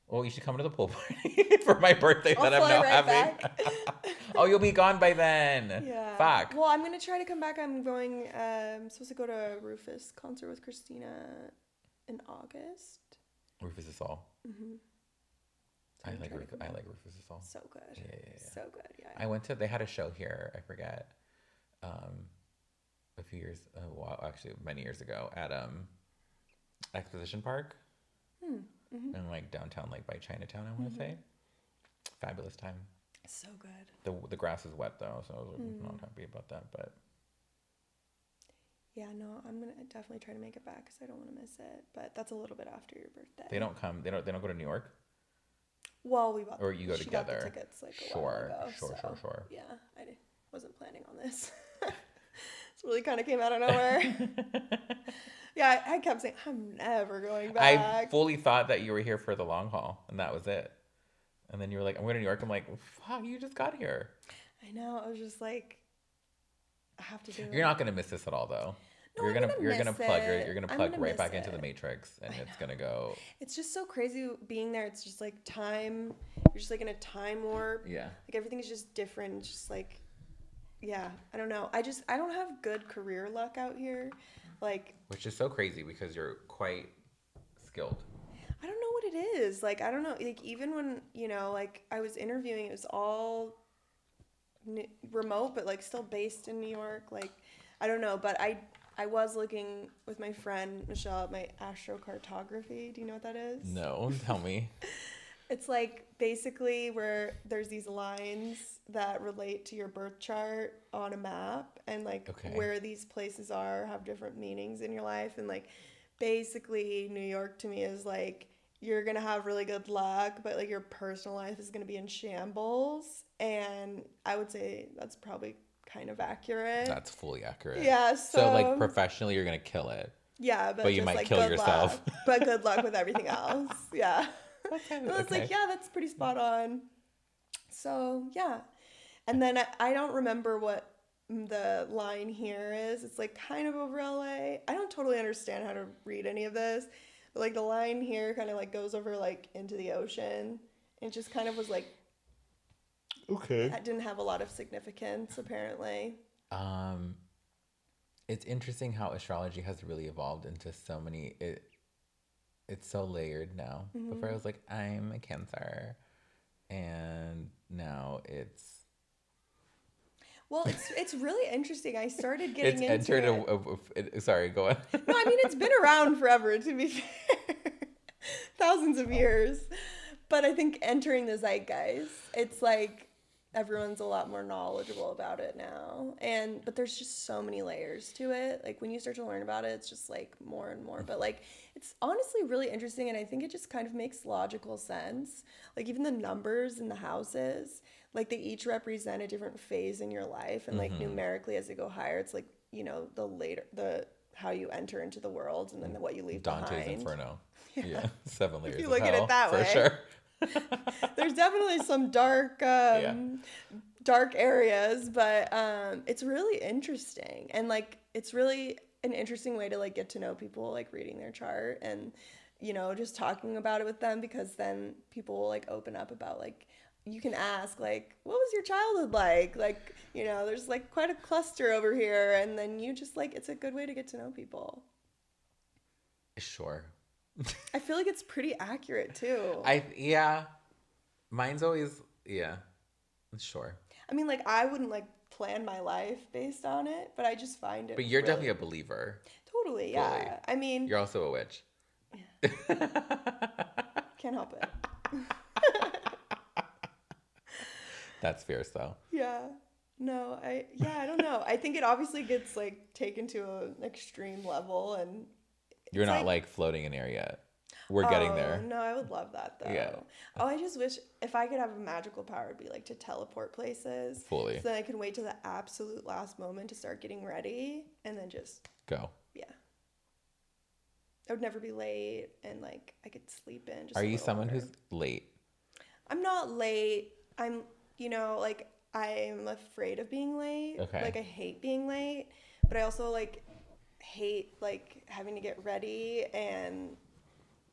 Well, you should come to the pool party for my birthday I'll that I'm fly now right having. back. Oh, you'll be gone by then. Yeah. Fuck. Well, I'm going to try to come back. I'm supposed to go to a Rufus concert with Christina in August. Rufus is all. Mm-hmm. I like Rufus is all. So good. Yeah. So good. Yeah. I went to. They had a show here. I forget. A few years. Well, actually, many years ago at Exposition Park. Mm-hmm. In like downtown, like by Chinatown. I want to say. Fabulous time. So good. The grass is wet though, so I was not happy about that. But yeah, no, I'm gonna definitely try to make it back because I don't want to miss it. But that's a little bit after your birthday. they don't come. They don't go to New York. Well, we bought. Or you go she together. Got the tickets like a while ago. Sure. Yeah, wasn't planning on this. It's really kind of came out of nowhere. Yeah, I kept saying I'm never going back. I fully thought that you were here for the long haul, and that was it. And then you were like, "I'm going to New York." I'm like, "Fuck, you just got here." I know. I was just like, I have to do it. You're not going to miss this at all, though. No, you're gonna plug right back into it. the Matrix, and it's gonna go. It's just so crazy being there. It's just like time. You're just like in a time warp. Yeah. Like everything is just different. It's just like, yeah. I don't know. I don't have good career luck out here. Like. Which is so crazy because you're quite skilled. I don't know what it is. Like I don't know. Like even when like I was interviewing, it was all remote, but like still based in New York. Like I don't know, but I was looking with my friend Michelle at my astrocartography. Do you know what that is? No, tell me. It's like basically where there's these lines that relate to your birth chart on a map, and like where these places are have different meanings in your life. And like basically New York to me is like you're gonna have really good luck, but like your personal life is gonna be in shambles. And I would say that's probably kind of accurate. That's fully accurate. Yeah. So like professionally, you're gonna kill it. Yeah, but you might like, kill yourself. But good luck with everything else. Yeah. Okay. And I was like, yeah, that's pretty spot on. So yeah, and then I don't remember what the line here is. It's like kind of over LA. I don't totally understand how to read any of this, but like the line here kind of like goes over like into the ocean. It just kind of was like. Okay. That didn't have a lot of significance, apparently. It's interesting how astrology has really evolved into so many. It's so layered now. Mm-hmm. Before I was like, I'm a Cancer, and now it's. Well, it's really interesting. I started getting it's into entered it. Sorry, go on. No, I mean it's been around forever. To be fair, thousands of years. But I think entering the zeitgeist, it's like everyone's a lot more knowledgeable about it now. But there's just so many layers to it. Like when you start to learn about it, it's just like more and more. But like it's honestly really interesting, and I think it just kind of makes logical sense. Like even the numbers in the houses, like they each represent a different phase in your life, and like numerically as they go higher, it's like the how you enter into the world, and then what you leave Dante's behind. Inferno. Yeah. 7 layers. If you of look at hell, it that for way. sure. There's definitely some dark dark areas, but it's really interesting. And like it's really an interesting way to like get to know people, like reading their chart and just talking about it with them, because then people will like open up about like you can ask like what was your childhood like there's like quite a cluster over here, and then you just like it's a good way to get to know people. Sure. I feel like it's pretty accurate too. Yeah. Mine's always sure. I mean, like I wouldn't like plan my life based on it, but I just find it But you're really... definitely a believer. Totally, Fully. yeah. I mean, You're also a witch. can't help it. That's fierce though. Yeah. No, I don't know. I think it obviously gets like taken to an extreme level, and You're not like floating in air yet. We're getting there. No, I would love that though. Yeah. Oh, I just wish if I could have a magical power, it'd be like to teleport places. Fully. So then I can wait till the absolute last moment to start getting ready and then just go. Yeah. I would never be late, and like I could sleep in. Just Are you someone longer. who's late? I'm not late. I'm, like I'm afraid of being late. Okay. Like I hate being late, but I also like hate like having to get ready, and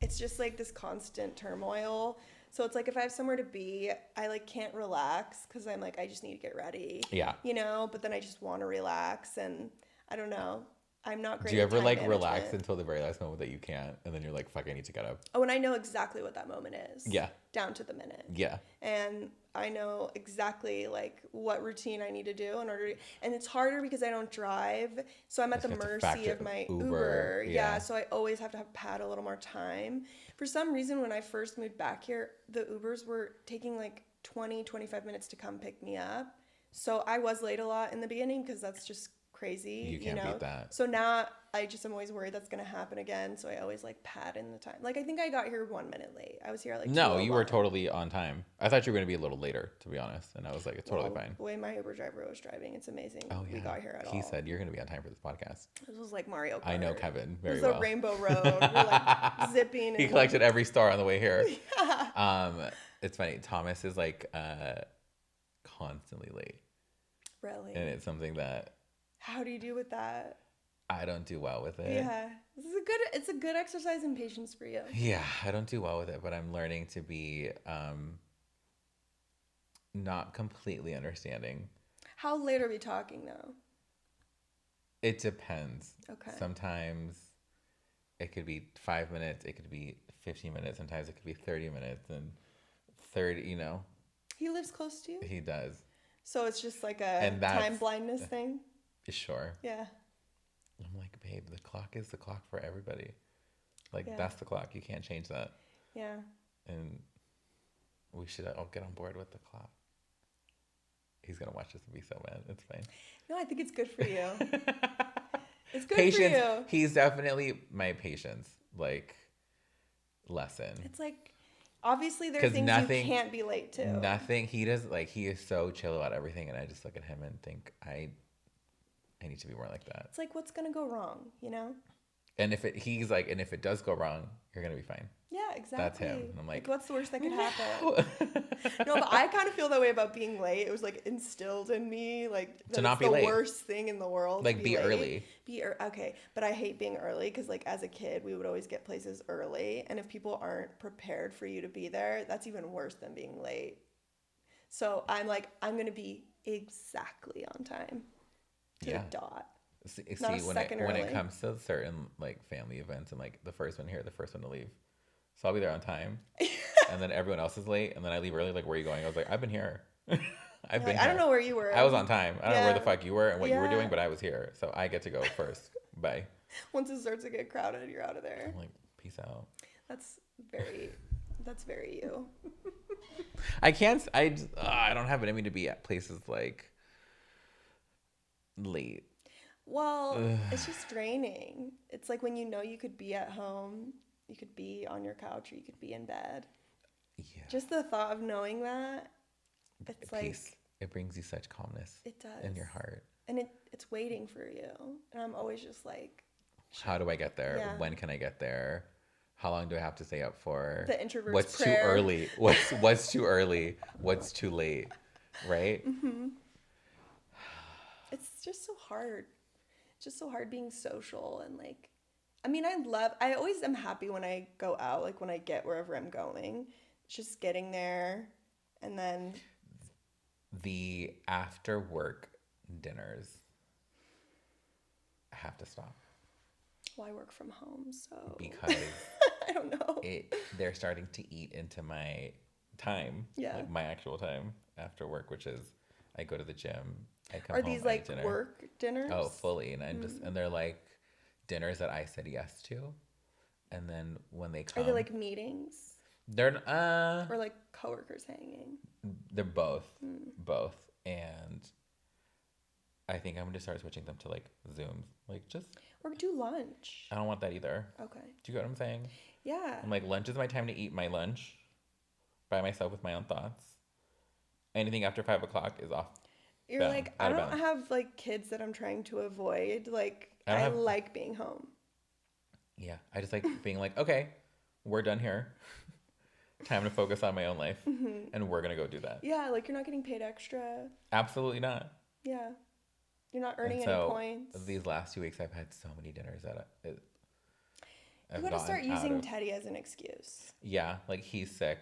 it's just like this constant turmoil. So it's like if I have somewhere to be, I like can't relax because I'm like I just need to get ready. Yeah. But then I just want to relax, and I don't know. I'm not great. Do you at ever time like management. relax until the very last moment that you can't, and then you're like, "Fuck, I need to get up." Oh, and I know exactly what that moment is. Yeah. Down to the minute. Yeah. And I know exactly like what routine I need to do in order to, and it's harder because I don't drive, so I'm at the mercy of my Uber. Yeah, so I always have to pad a little more time. For some reason, when I first moved back here, the Ubers were taking like 25 minutes to come pick me up. So I was late a lot in the beginning because that's just crazy. You can't beat that. So now I'm always worried that's going to happen again. So I always like pad in the time. Like I think I got here 1 minute late. I was here at like No, you were 2:01. totally on time. I thought you were going to be a little later, to be honest. And I was like, it's totally fine. The way my Uber driver was driving, it's amazing. Oh, yeah. We got here at all. He said, you're going to be on time for this podcast. This was like Mario Kart. I know Kevin very It was well. a rainbow road. We're like zipping. He collected every star on the way here. It's funny. Thomas is like constantly late. Really? And it's something that How do you do with that? I don't do well with it. Yeah. It's a good exercise in patience for you. Yeah, I don't do well with it, but I'm learning to be not completely understanding. How late are we talking though? It depends. Okay. Sometimes it could be 5 minutes, it could be 15 minutes, sometimes it could be 30 minutes and 30, He lives close to you? He does. So it's just like a time blindness thing? Sure. Yeah. I'm like, babe, the clock is the clock for everybody. Like, Yeah. that's the clock. You can't change that. Yeah. And we should all get on board with the clock. He's going to watch this and be so mad. It's fine. No, I think it's good for you. It's good Patience. for you. He's definitely my patience, like, lesson. It's like, obviously there are things you can't be late to. Nothing. He does, like, he is so chill about everything. And I just look at him and think, I need to be more like that. It's like, what's going to go wrong, And if it does go wrong, you're going to be fine. Yeah, exactly. That's him. And I'm like, what's the worst that could happen? No, but I kind of feel that way about being late. It was like instilled in me, like to not be late. The worst thing in the world. Like be late. early. Okay, but I hate being early because like as a kid we would always get places early, and if people aren't prepared for you to be there, that's even worse than being late. So I'm like, I'm gonna be exactly on time to the dot. See when it comes to certain like family events, and like the first one here, the first one to leave. So I'll be there on time, and then everyone else is late, and then I leave early. Like, where are you going? I was like, I've been here. I've been here. I don't know where you were. I was on time. I don't know where the fuck you were and what you were doing, Yeah. but I was here. So I get to go first. Bye. Once it starts to get crowded, you're out of there. I'm like, peace out. That's very you. I don't have it in me to be at places like late. Well, it's just draining. It's like when you could be at home, you could be on your couch, or you could be in bed. Yeah. Just the thought of knowing that, it's Peace. like... It brings you such calmness. It does. In your heart. And it's waiting for you. And I'm always just like... How do I get there? Yeah. When can I get there? How long do I have to stay up for? The introvert's What's prayer. too early? What's too early? What's too late? Right? It's just so hard. It's just so hard being social and like, I mean, I always am happy when I go out, like when I get wherever I'm going. It's just getting there and then, The after work dinners have to stop well, I work from home, so because I don't know. they're starting to eat into my time, Yeah. like my actual time after work, which is I go to the gym, I come Are home, these I eat like dinner. work Oh, dinners? fully. And and they're like dinners that I said yes to. And then when they Are they come, like meetings they're or like coworkers hanging? they're both. And I think I'm gonna start switching them to like Zooms. Like just Or do lunch? I don't want that either. Okay. Do you get what I'm saying? Yeah. I'm like lunch is my time to eat my lunch by myself with my own thoughts. Anything after 5 o'clock is off You're bound, like, I out of don't bounds. have like kids that I'm trying to avoid. Like, I don't I have like being home. yeah. I just like being like, okay, we're done here. Time to focus on my own life. And we're gonna go do that. Yeah, like you're not getting paid extra. Absolutely not. Yeah. You're not And earning any so points. these last 2 weeks, I've had so many dinners that You I've gotta gotten start out using of. Teddy as an excuse. Yeah, like he's sick.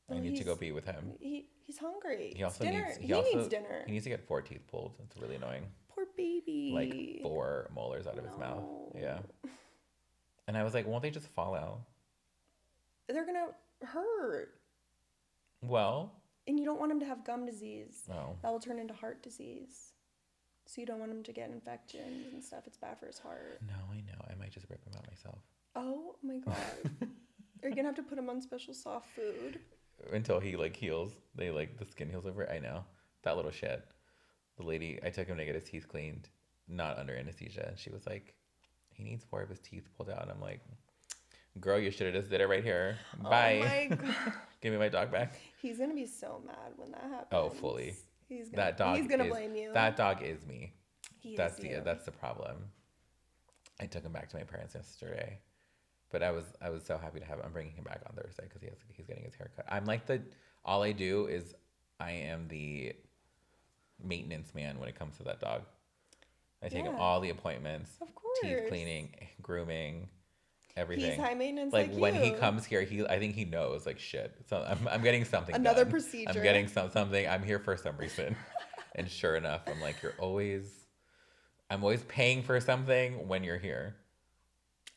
I Well, need to go be with him. he's hungry. He It's also dinner. needs He needs dinner. he needs to get 4 teeth pulled. It's really annoying. Poor Like baby. 4 molars out of his mouth. No. Yeah. And I was like, won't they just fall out? They're gonna hurt. Well, And you don't want him to have gum disease. no. That will turn into heart disease. So you don't want him to get infections and stuff. It's bad for his heart. No, I know. I might just rip him out myself. Oh my god. You're gonna have to put him on special soft food. Until he like heals. They like the skin heals over it. I know. That little shit. The lady, I took him to get his teeth cleaned, not under anesthesia. And she was like, he needs 4 of his teeth pulled out. And I'm like, girl, you should have just did it right here. Bye. Oh my god. Give me my dog back. He's gonna be so mad when that happens. Oh, fully. He's That dog he's gonna is, blame you. That dog is me. He That's is you. that's the problem. I took him back to my parents yesterday, but I was so happy to have him. I'm bringing him back on Thursday because he's getting his hair cut. I'm like all I do is I am the maintenance man when it comes to that dog. I take him Yeah. all the appointments, Of course. teeth cleaning, grooming, everything. He's high maintenance Like like when he you. comes here, I think he knows like shit. So I'm getting something Another done. procedure. I'm getting something. I'm here for some reason. And sure enough, I'm like, I'm always paying for something when you're here.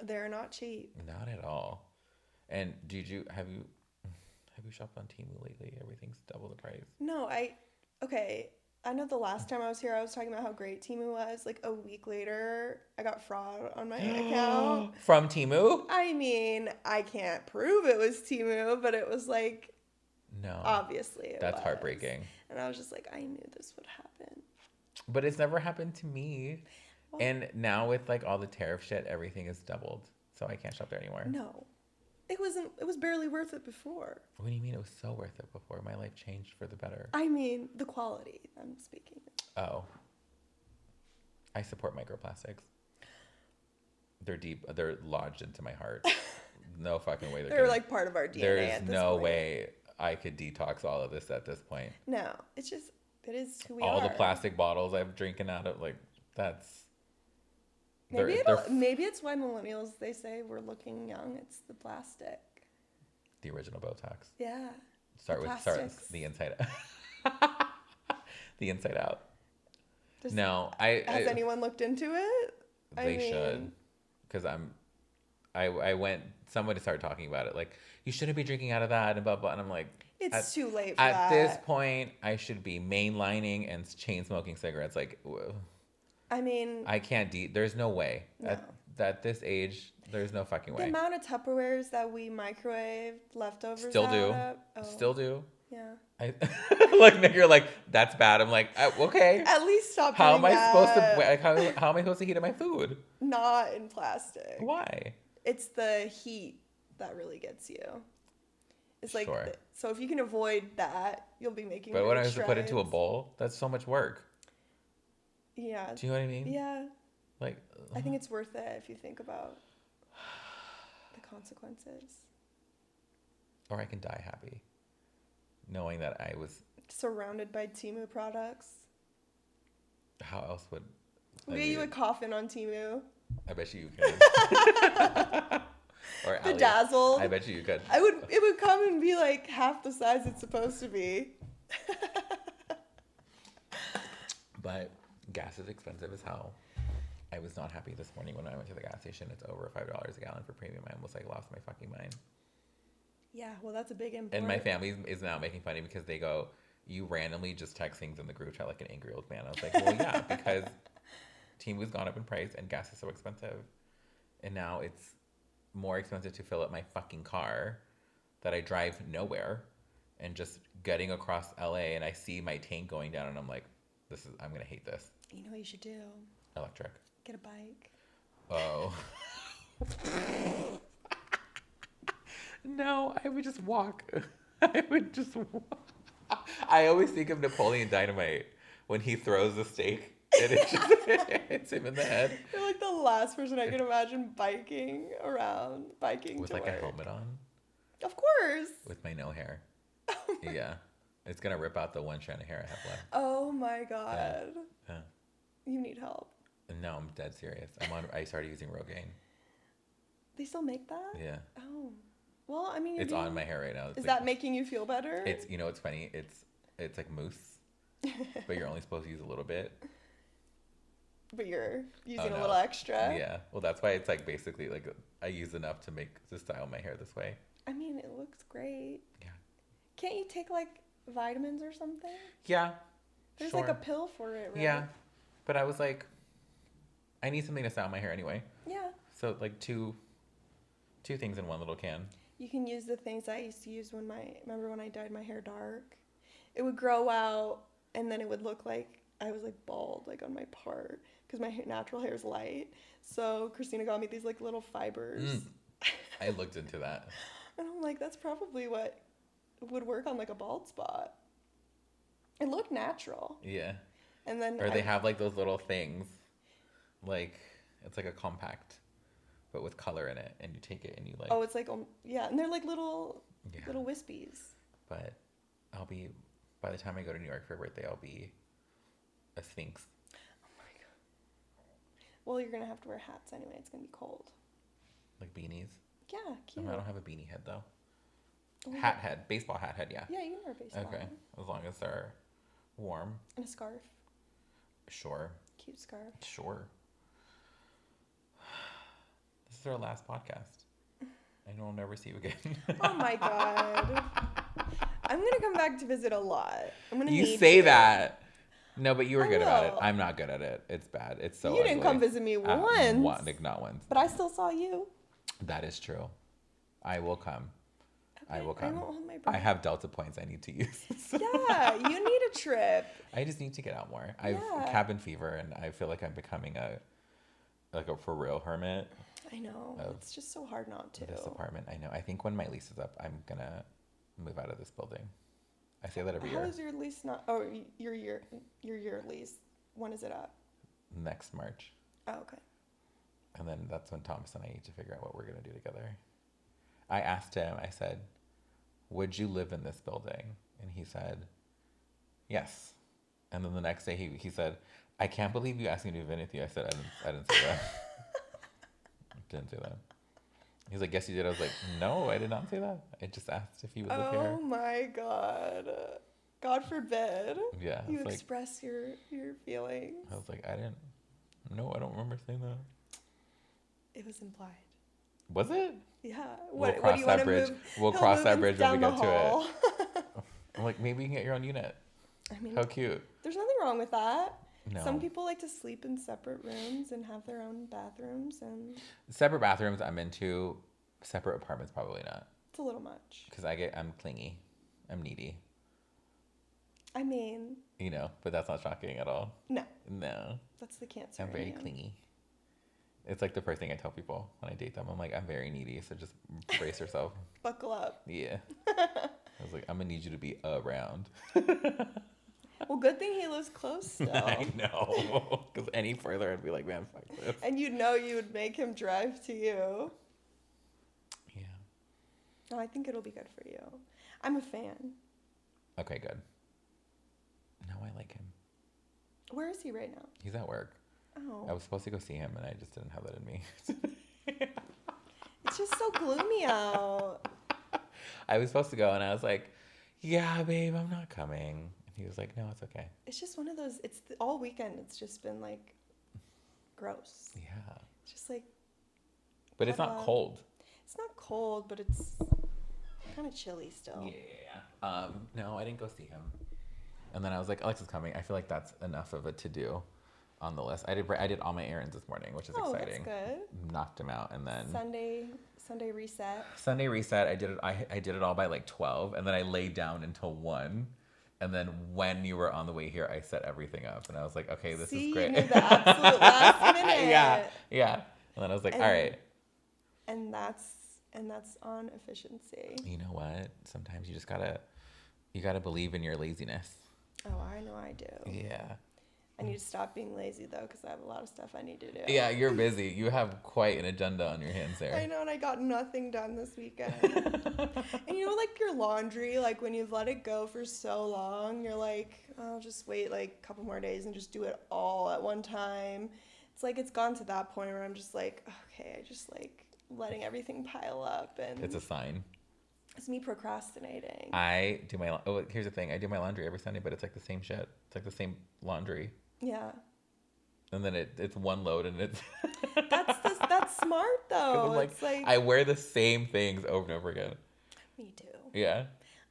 They're not cheap. Not at all. And have you shopped on Temu lately? Everything's double the price. No, okay. I know the last time I was here, I was talking about how great Temu was. Like a week later, I got fraud on my account. From Temu? I mean, I can't prove it was Temu, but it was like, No. obviously That's was. heartbreaking. And I was just like, I knew this would happen. But it's never happened to me. Well, And now with like all the tariff shit, everything is doubled. So I can't shop there anymore. no. It was barely worth it before. What do you mean it was so worth it before? My life changed for the better. I mean, the quality I'm speaking. Oh. I support microplastics. They're deep. They're lodged into my heart. No fucking way. They're like part of our DNA There's at this no point. way I could detox all of this at this point. No, it is who we All are. the plastic bottles I'm drinking out of, like, that's... Maybe they're maybe it's why millennials, they say we're looking young. It's the plastic. the original Botox. Yeah. Start plastics. the inside the inside out. Just- No, Has anyone looked into it? They should, because I went. Somebody started talking about it, like you shouldn't be drinking out of that and blah blah. And I'm like, It's too late for at that. this point. I should be mainlining and chain smoking cigarettes. Like, I mean, I can't. There's no way No. at this age. There's no fucking the way. amount of Tupperwares that we microwave leftovers Still out do. of- oh, Still do. Yeah. Look, Nick, you're like, that's bad. I'm like, okay. At least stop How am doing I supposed to? that. Like, how am I supposed to heat up my food? Not in plastic. Why? It's the heat that really gets you. It's like, Sure. so if you can avoid that, you'll be making But when I great was to put it into a strides. bowl, that's so much work. Yeah. Do you know what I mean? Yeah. Like, I think it's worth it if you think about the consequences. or I can die happy, knowing that I was surrounded by Temu products. How else would... We'll get you a coffin on Temu. I bet you can. Or Bedazzled. I bet you could. It would come and be like half the size it's supposed to be. But gas is expensive as hell. I was not happy this morning when I went to the gas station. It's over $5 a gallon for premium. I almost like lost my fucking mind. Yeah, well, that's a big import. And my family is now making fun of me because they go, you randomly just text things in the group chat like an angry old man. I was like, well, yeah, because Temu's gone up in price and gas is so expensive. And now it's more expensive to fill up my fucking car that I drive nowhere and just getting across LA and I see my tank going down and I'm like, I'm going to hate this. You know what you should do? Electric. Get a bike. Oh. No, I would just walk. I would just walk. I always think of Napoleon Dynamite when he throws the steak and it just hits him in the head. You're like the last person I can imagine biking with to like work. a helmet on. Of course. With my no hair. Yeah. It's going to rip out the one strand of hair I have left. Oh my God. Yeah. You need help. No, I'm dead serious. I started using Rogaine. They still make that? Yeah. Oh. Well, I mean, it's on my hair right now. Is that making you feel better? It's, you know, it's funny. It's like mousse, but you're only supposed to use a little bit. But you're using a little extra. Yeah. Well, that's why it's like basically like I use enough to style my hair this way. I mean, it looks great. Yeah. Can't you take like vitamins or something? Yeah. There's like a pill for it, right? Yeah. But I was like, I need something to style my hair anyway. Yeah. So like two things in one little can. You can use the things I used to use remember when I dyed my hair dark? It would grow out and then it would look like I was like bald, like on my part, because my natural hair is light. So Christina got me these like little fibers. I looked into that. And I'm like, that's probably what would work on like a bald spot. It looked natural. Yeah. And then they have like those little things, like it's like a compact, but with color in it, and you take it and you like. Oh, it's like yeah, and they're like little wispies. But by the time I go to New York for a birthday, I'll be a sphinx. Oh my God. Well, you're gonna have to wear hats anyway. It's gonna be cold. Like beanies. Yeah, cute. I don't have a beanie head though. Oh, hat head, baseball hat head, yeah. Yeah, you can wear a baseball. Okay, as long as they're warm. And a scarf. Sure. Cute scarf. Sure. This is our last podcast. I know I'll never see you again. Oh my God. I'm going to come back to visit a lot. You say that. No, but you were good about it. I'm not good at it. It's bad. It's so You didn't come visit me once. Not once. But I still saw you. That is true. I will come. Okay, I will come. I won't hold my breath. I have Delta points I need to use. Yeah, you need a trip. I just need to get out more. I've cabin fever, and I feel like I'm becoming a for real hermit. I know. It's just so hard not to. This apartment, I know. I think when my lease is up, I'm gonna move out of this building. I say that every year. How is your lease not? Oh, your year lease. When is it up? Next March. Oh, okay. And then that's when Thomas and I need to figure out what we're gonna do together. I asked him. I said, "Would you live in this building?" And he said, "Yes." And then the next day he said, "I can't believe you asked me to move in with you." I said, "I didn't say that." I didn't say that. He's like, "Yes, you did." I was like, "No, I did not say that. I just asked if you would live here." Oh my God. God forbid. Yeah. You express your feelings. I was like, I don't remember saying that. It was implied. Was it? Yeah. We'll cross that bridge. We'll cross that bridge when we get to it. I'm like, maybe you can get your own unit. I mean, how cute. There's nothing wrong with that. No. Some people like to sleep in separate rooms and have their own bathrooms and separate bathrooms I'm into. Separate apartments probably not. It's a little much. Because I'm clingy. I'm needy. I mean, but that's not shocking at all. No. That's the cancer. I'm very clingy. It's like the first thing I tell people when I date them. I'm like, I'm very needy, so just brace yourself. Buckle up. Yeah. I was like, I'm gonna need you to be around. Well, good thing he lives close still. I know. Because any further, I'd be like, man, fuck this. And you would make him drive to you. Yeah. No, I think it'll be good for you. I'm a fan. Okay, good. No, I like him. Where is he right now? He's at work. Oh. I was supposed to go see him, and I just didn't have that in me. It's just so gloomy out. I was supposed to go, and I was like, yeah, babe, I'm not coming. And he was like, no, it's okay. It's just one of those, all weekend, it's just been like gross. Yeah. It's just like. But it's not cold. It's not cold, but it's kind of chilly still. Yeah. No, I didn't go see him. And then I was like, Alexa's coming. I feel like that's enough of it to do on the list. I did all my errands this morning, which is exciting. That's good. Knocked him out, and then Sunday reset. Sunday reset. I did it all by like 12, and then I laid down until 1. And then when you were on the way here, I set everything up, and I was like, okay, this is great. You knew the absolute last minute. Yeah. And then I was like, all right. And that's on efficiency. You know what? Sometimes you just gotta believe in your laziness. Oh, I know I do. Yeah. I need to stop being lazy though, because I have a lot of stuff I need to do. Yeah, you're busy. You have quite an agenda on your hands there. I know, and I got nothing done this weekend. And you know, like your laundry, like when you've let it go for so long, you're like, I'll just wait like a couple more days and just do it all at one time. It's like it's gone to that point where I'm just like, okay, I just like letting everything pile up, and it's a sign. It's me procrastinating. Here's the thing. I do my laundry every Sunday, but it's like the same shit. It's like the same laundry. Yeah. And then it's one load, and it's that's smart though. It's like I wear the same things over and over again. Me too. Yeah.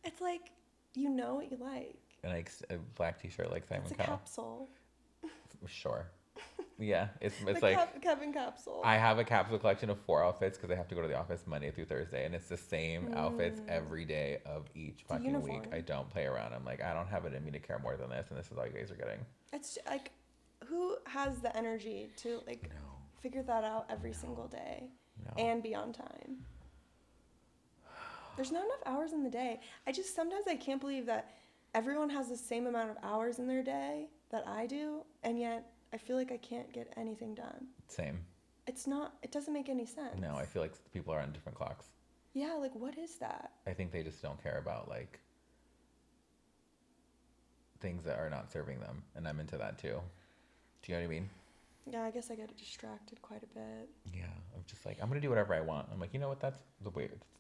It's like you know what you like. And like a black t-shirt like Simon Cowell. It's a capsule. Sure. Yeah, it's the like Kevin capsule. I have a capsule collection of 4 outfits because I have to go to the office Monday through Thursday, and it's the same outfits every day of each fucking week. I don't play around. I'm like, I don't have it in me to care more than this, and this is all you guys are getting. It's like, who has the energy to like figure that out every single day and be on time? There's not enough hours in the day. Sometimes I can't believe that everyone has the same amount of hours in their day that I do, and yet I feel like I can't get anything done. Same. It doesn't make any sense. No, I feel like people are on different clocks. Yeah, like what is that? I think they just don't care about like things that are not serving them, and I'm into that too. Do you know what I mean? Yeah, I guess I get distracted quite a bit. Yeah, I'm just like, I'm gonna do whatever I want. I'm like, you know what? That's the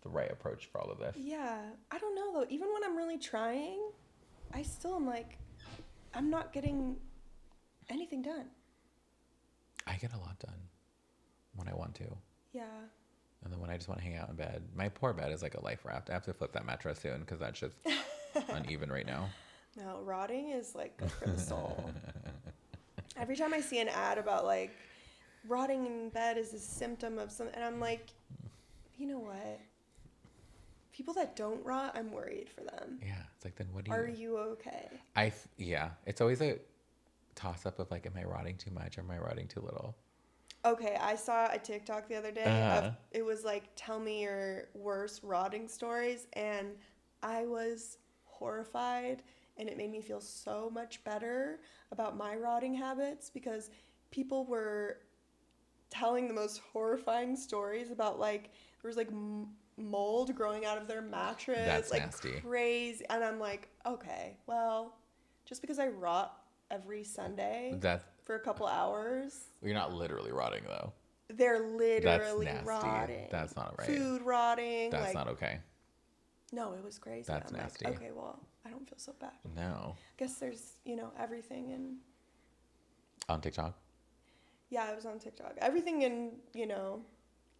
right approach for all of this. Yeah, I don't know though. Even when I'm really trying, I still am like, I'm not getting anything done. I get a lot done when I want to. Yeah. And then when I just want to hang out in bed, my poor bed is like a life raft. I have to flip that mattress soon because that's just uneven right now. No, rotting is like good for the soul. Every time I see an ad about like rotting in bed is a symptom of something, and I'm like, you know what? People that don't rot, I'm worried for them. Yeah, it's like, then what Are you okay? Yeah, it's always a toss up of like, am I rotting too much or am I rotting too little? Okay, I saw a TikTok the other day. It was like, tell me your worst rotting stories, and I was horrified, and it made me feel so much better about my rotting habits because people were telling the most horrifying stories about like there was like mold growing out of their mattress. That's like nasty. Crazy. And I'm like, okay, well, just because I rot every Sunday for a couple hours. You're not literally rotting though. They're literally That's nasty. rotting. That's not right. Food rotting. That's not okay. No, it was crazy. That's I'm nasty. Like, okay, well, I don't feel so bad. No. I guess there's, everything in... On TikTok? Yeah, I was on TikTok. Everything in,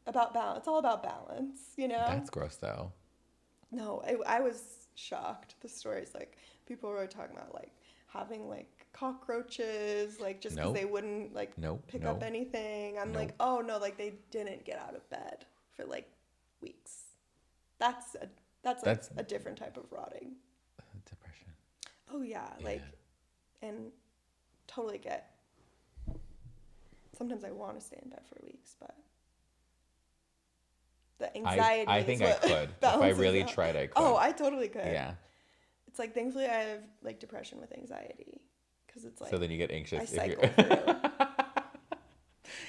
about balance. It's all about balance, That's gross, though. No, I was shocked. The stories, like, people were talking about, like, having, like, cockroaches, like, just because they wouldn't, like, pick up anything. I'm like, oh, no, like, they didn't get out of bed for, like, weeks. That's a different type of rotting. Depression. Oh, yeah. Like, and totally get. Sometimes I want to stay in bed for weeks, but the anxiety. I think I could. If I really tried, I could. Oh, I totally could. Yeah. It's like, thankfully, I have like depression with anxiety because it's like. So then you get anxious. I cycle through.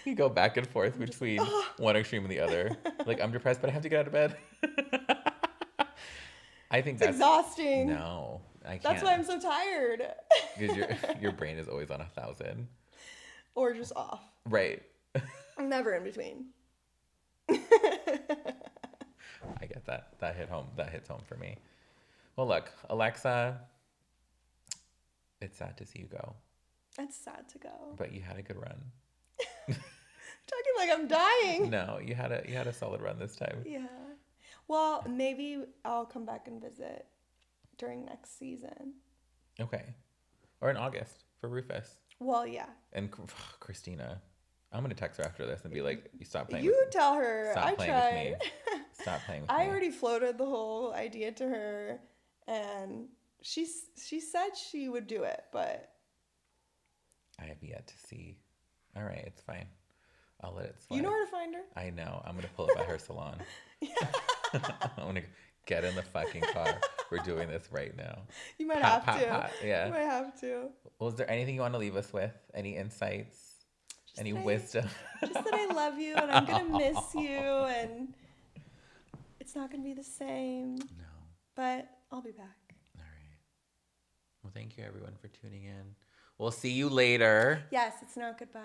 You go back and forth between one extreme and the other. Like, I'm depressed, but I have to get out of bed. I think that's exhausting. No, I can't. That's why I'm so tired. Because your brain is always on 1,000. Or just off. Right. Never in between. I get that. That hit home. That hits home for me. Well, look, Alexa, it's sad to see you go, It's sad to go. but you had a good run. Talking like I'm dying. No, you had a solid run this time. Yeah. Well, maybe I'll come back and visit during next season. Okay. Or in August for Rufus. Well, yeah. And Christina, I'm gonna text her after this and be like, "You stop playing. You tell her. Stop I playing tried. with me. Stop playing with me." I already floated the whole idea to her, and she said she would do it, but I have yet to see. All right, it's fine. I'll let it slide. you know where to find her. I know. I'm gonna pull up at her salon. I'm gonna get in the fucking car. We're doing this right now. You might Pat, have to. pat, pat. Yeah. You might have to. Well, is there anything you want to leave us with? Any insights? Any wisdom? Just that I love you and I'm gonna miss you and it's not gonna be the same. No. But I'll be back. All right. Well, thank you everyone for tuning in. We'll see you later. Yes, it's not goodbye.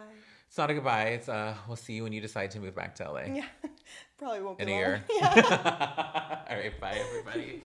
It's not a goodbye. It's we'll see you when you decide to move back to LA. Yeah. Probably won't be In a long. year. Yeah. All right, bye everybody.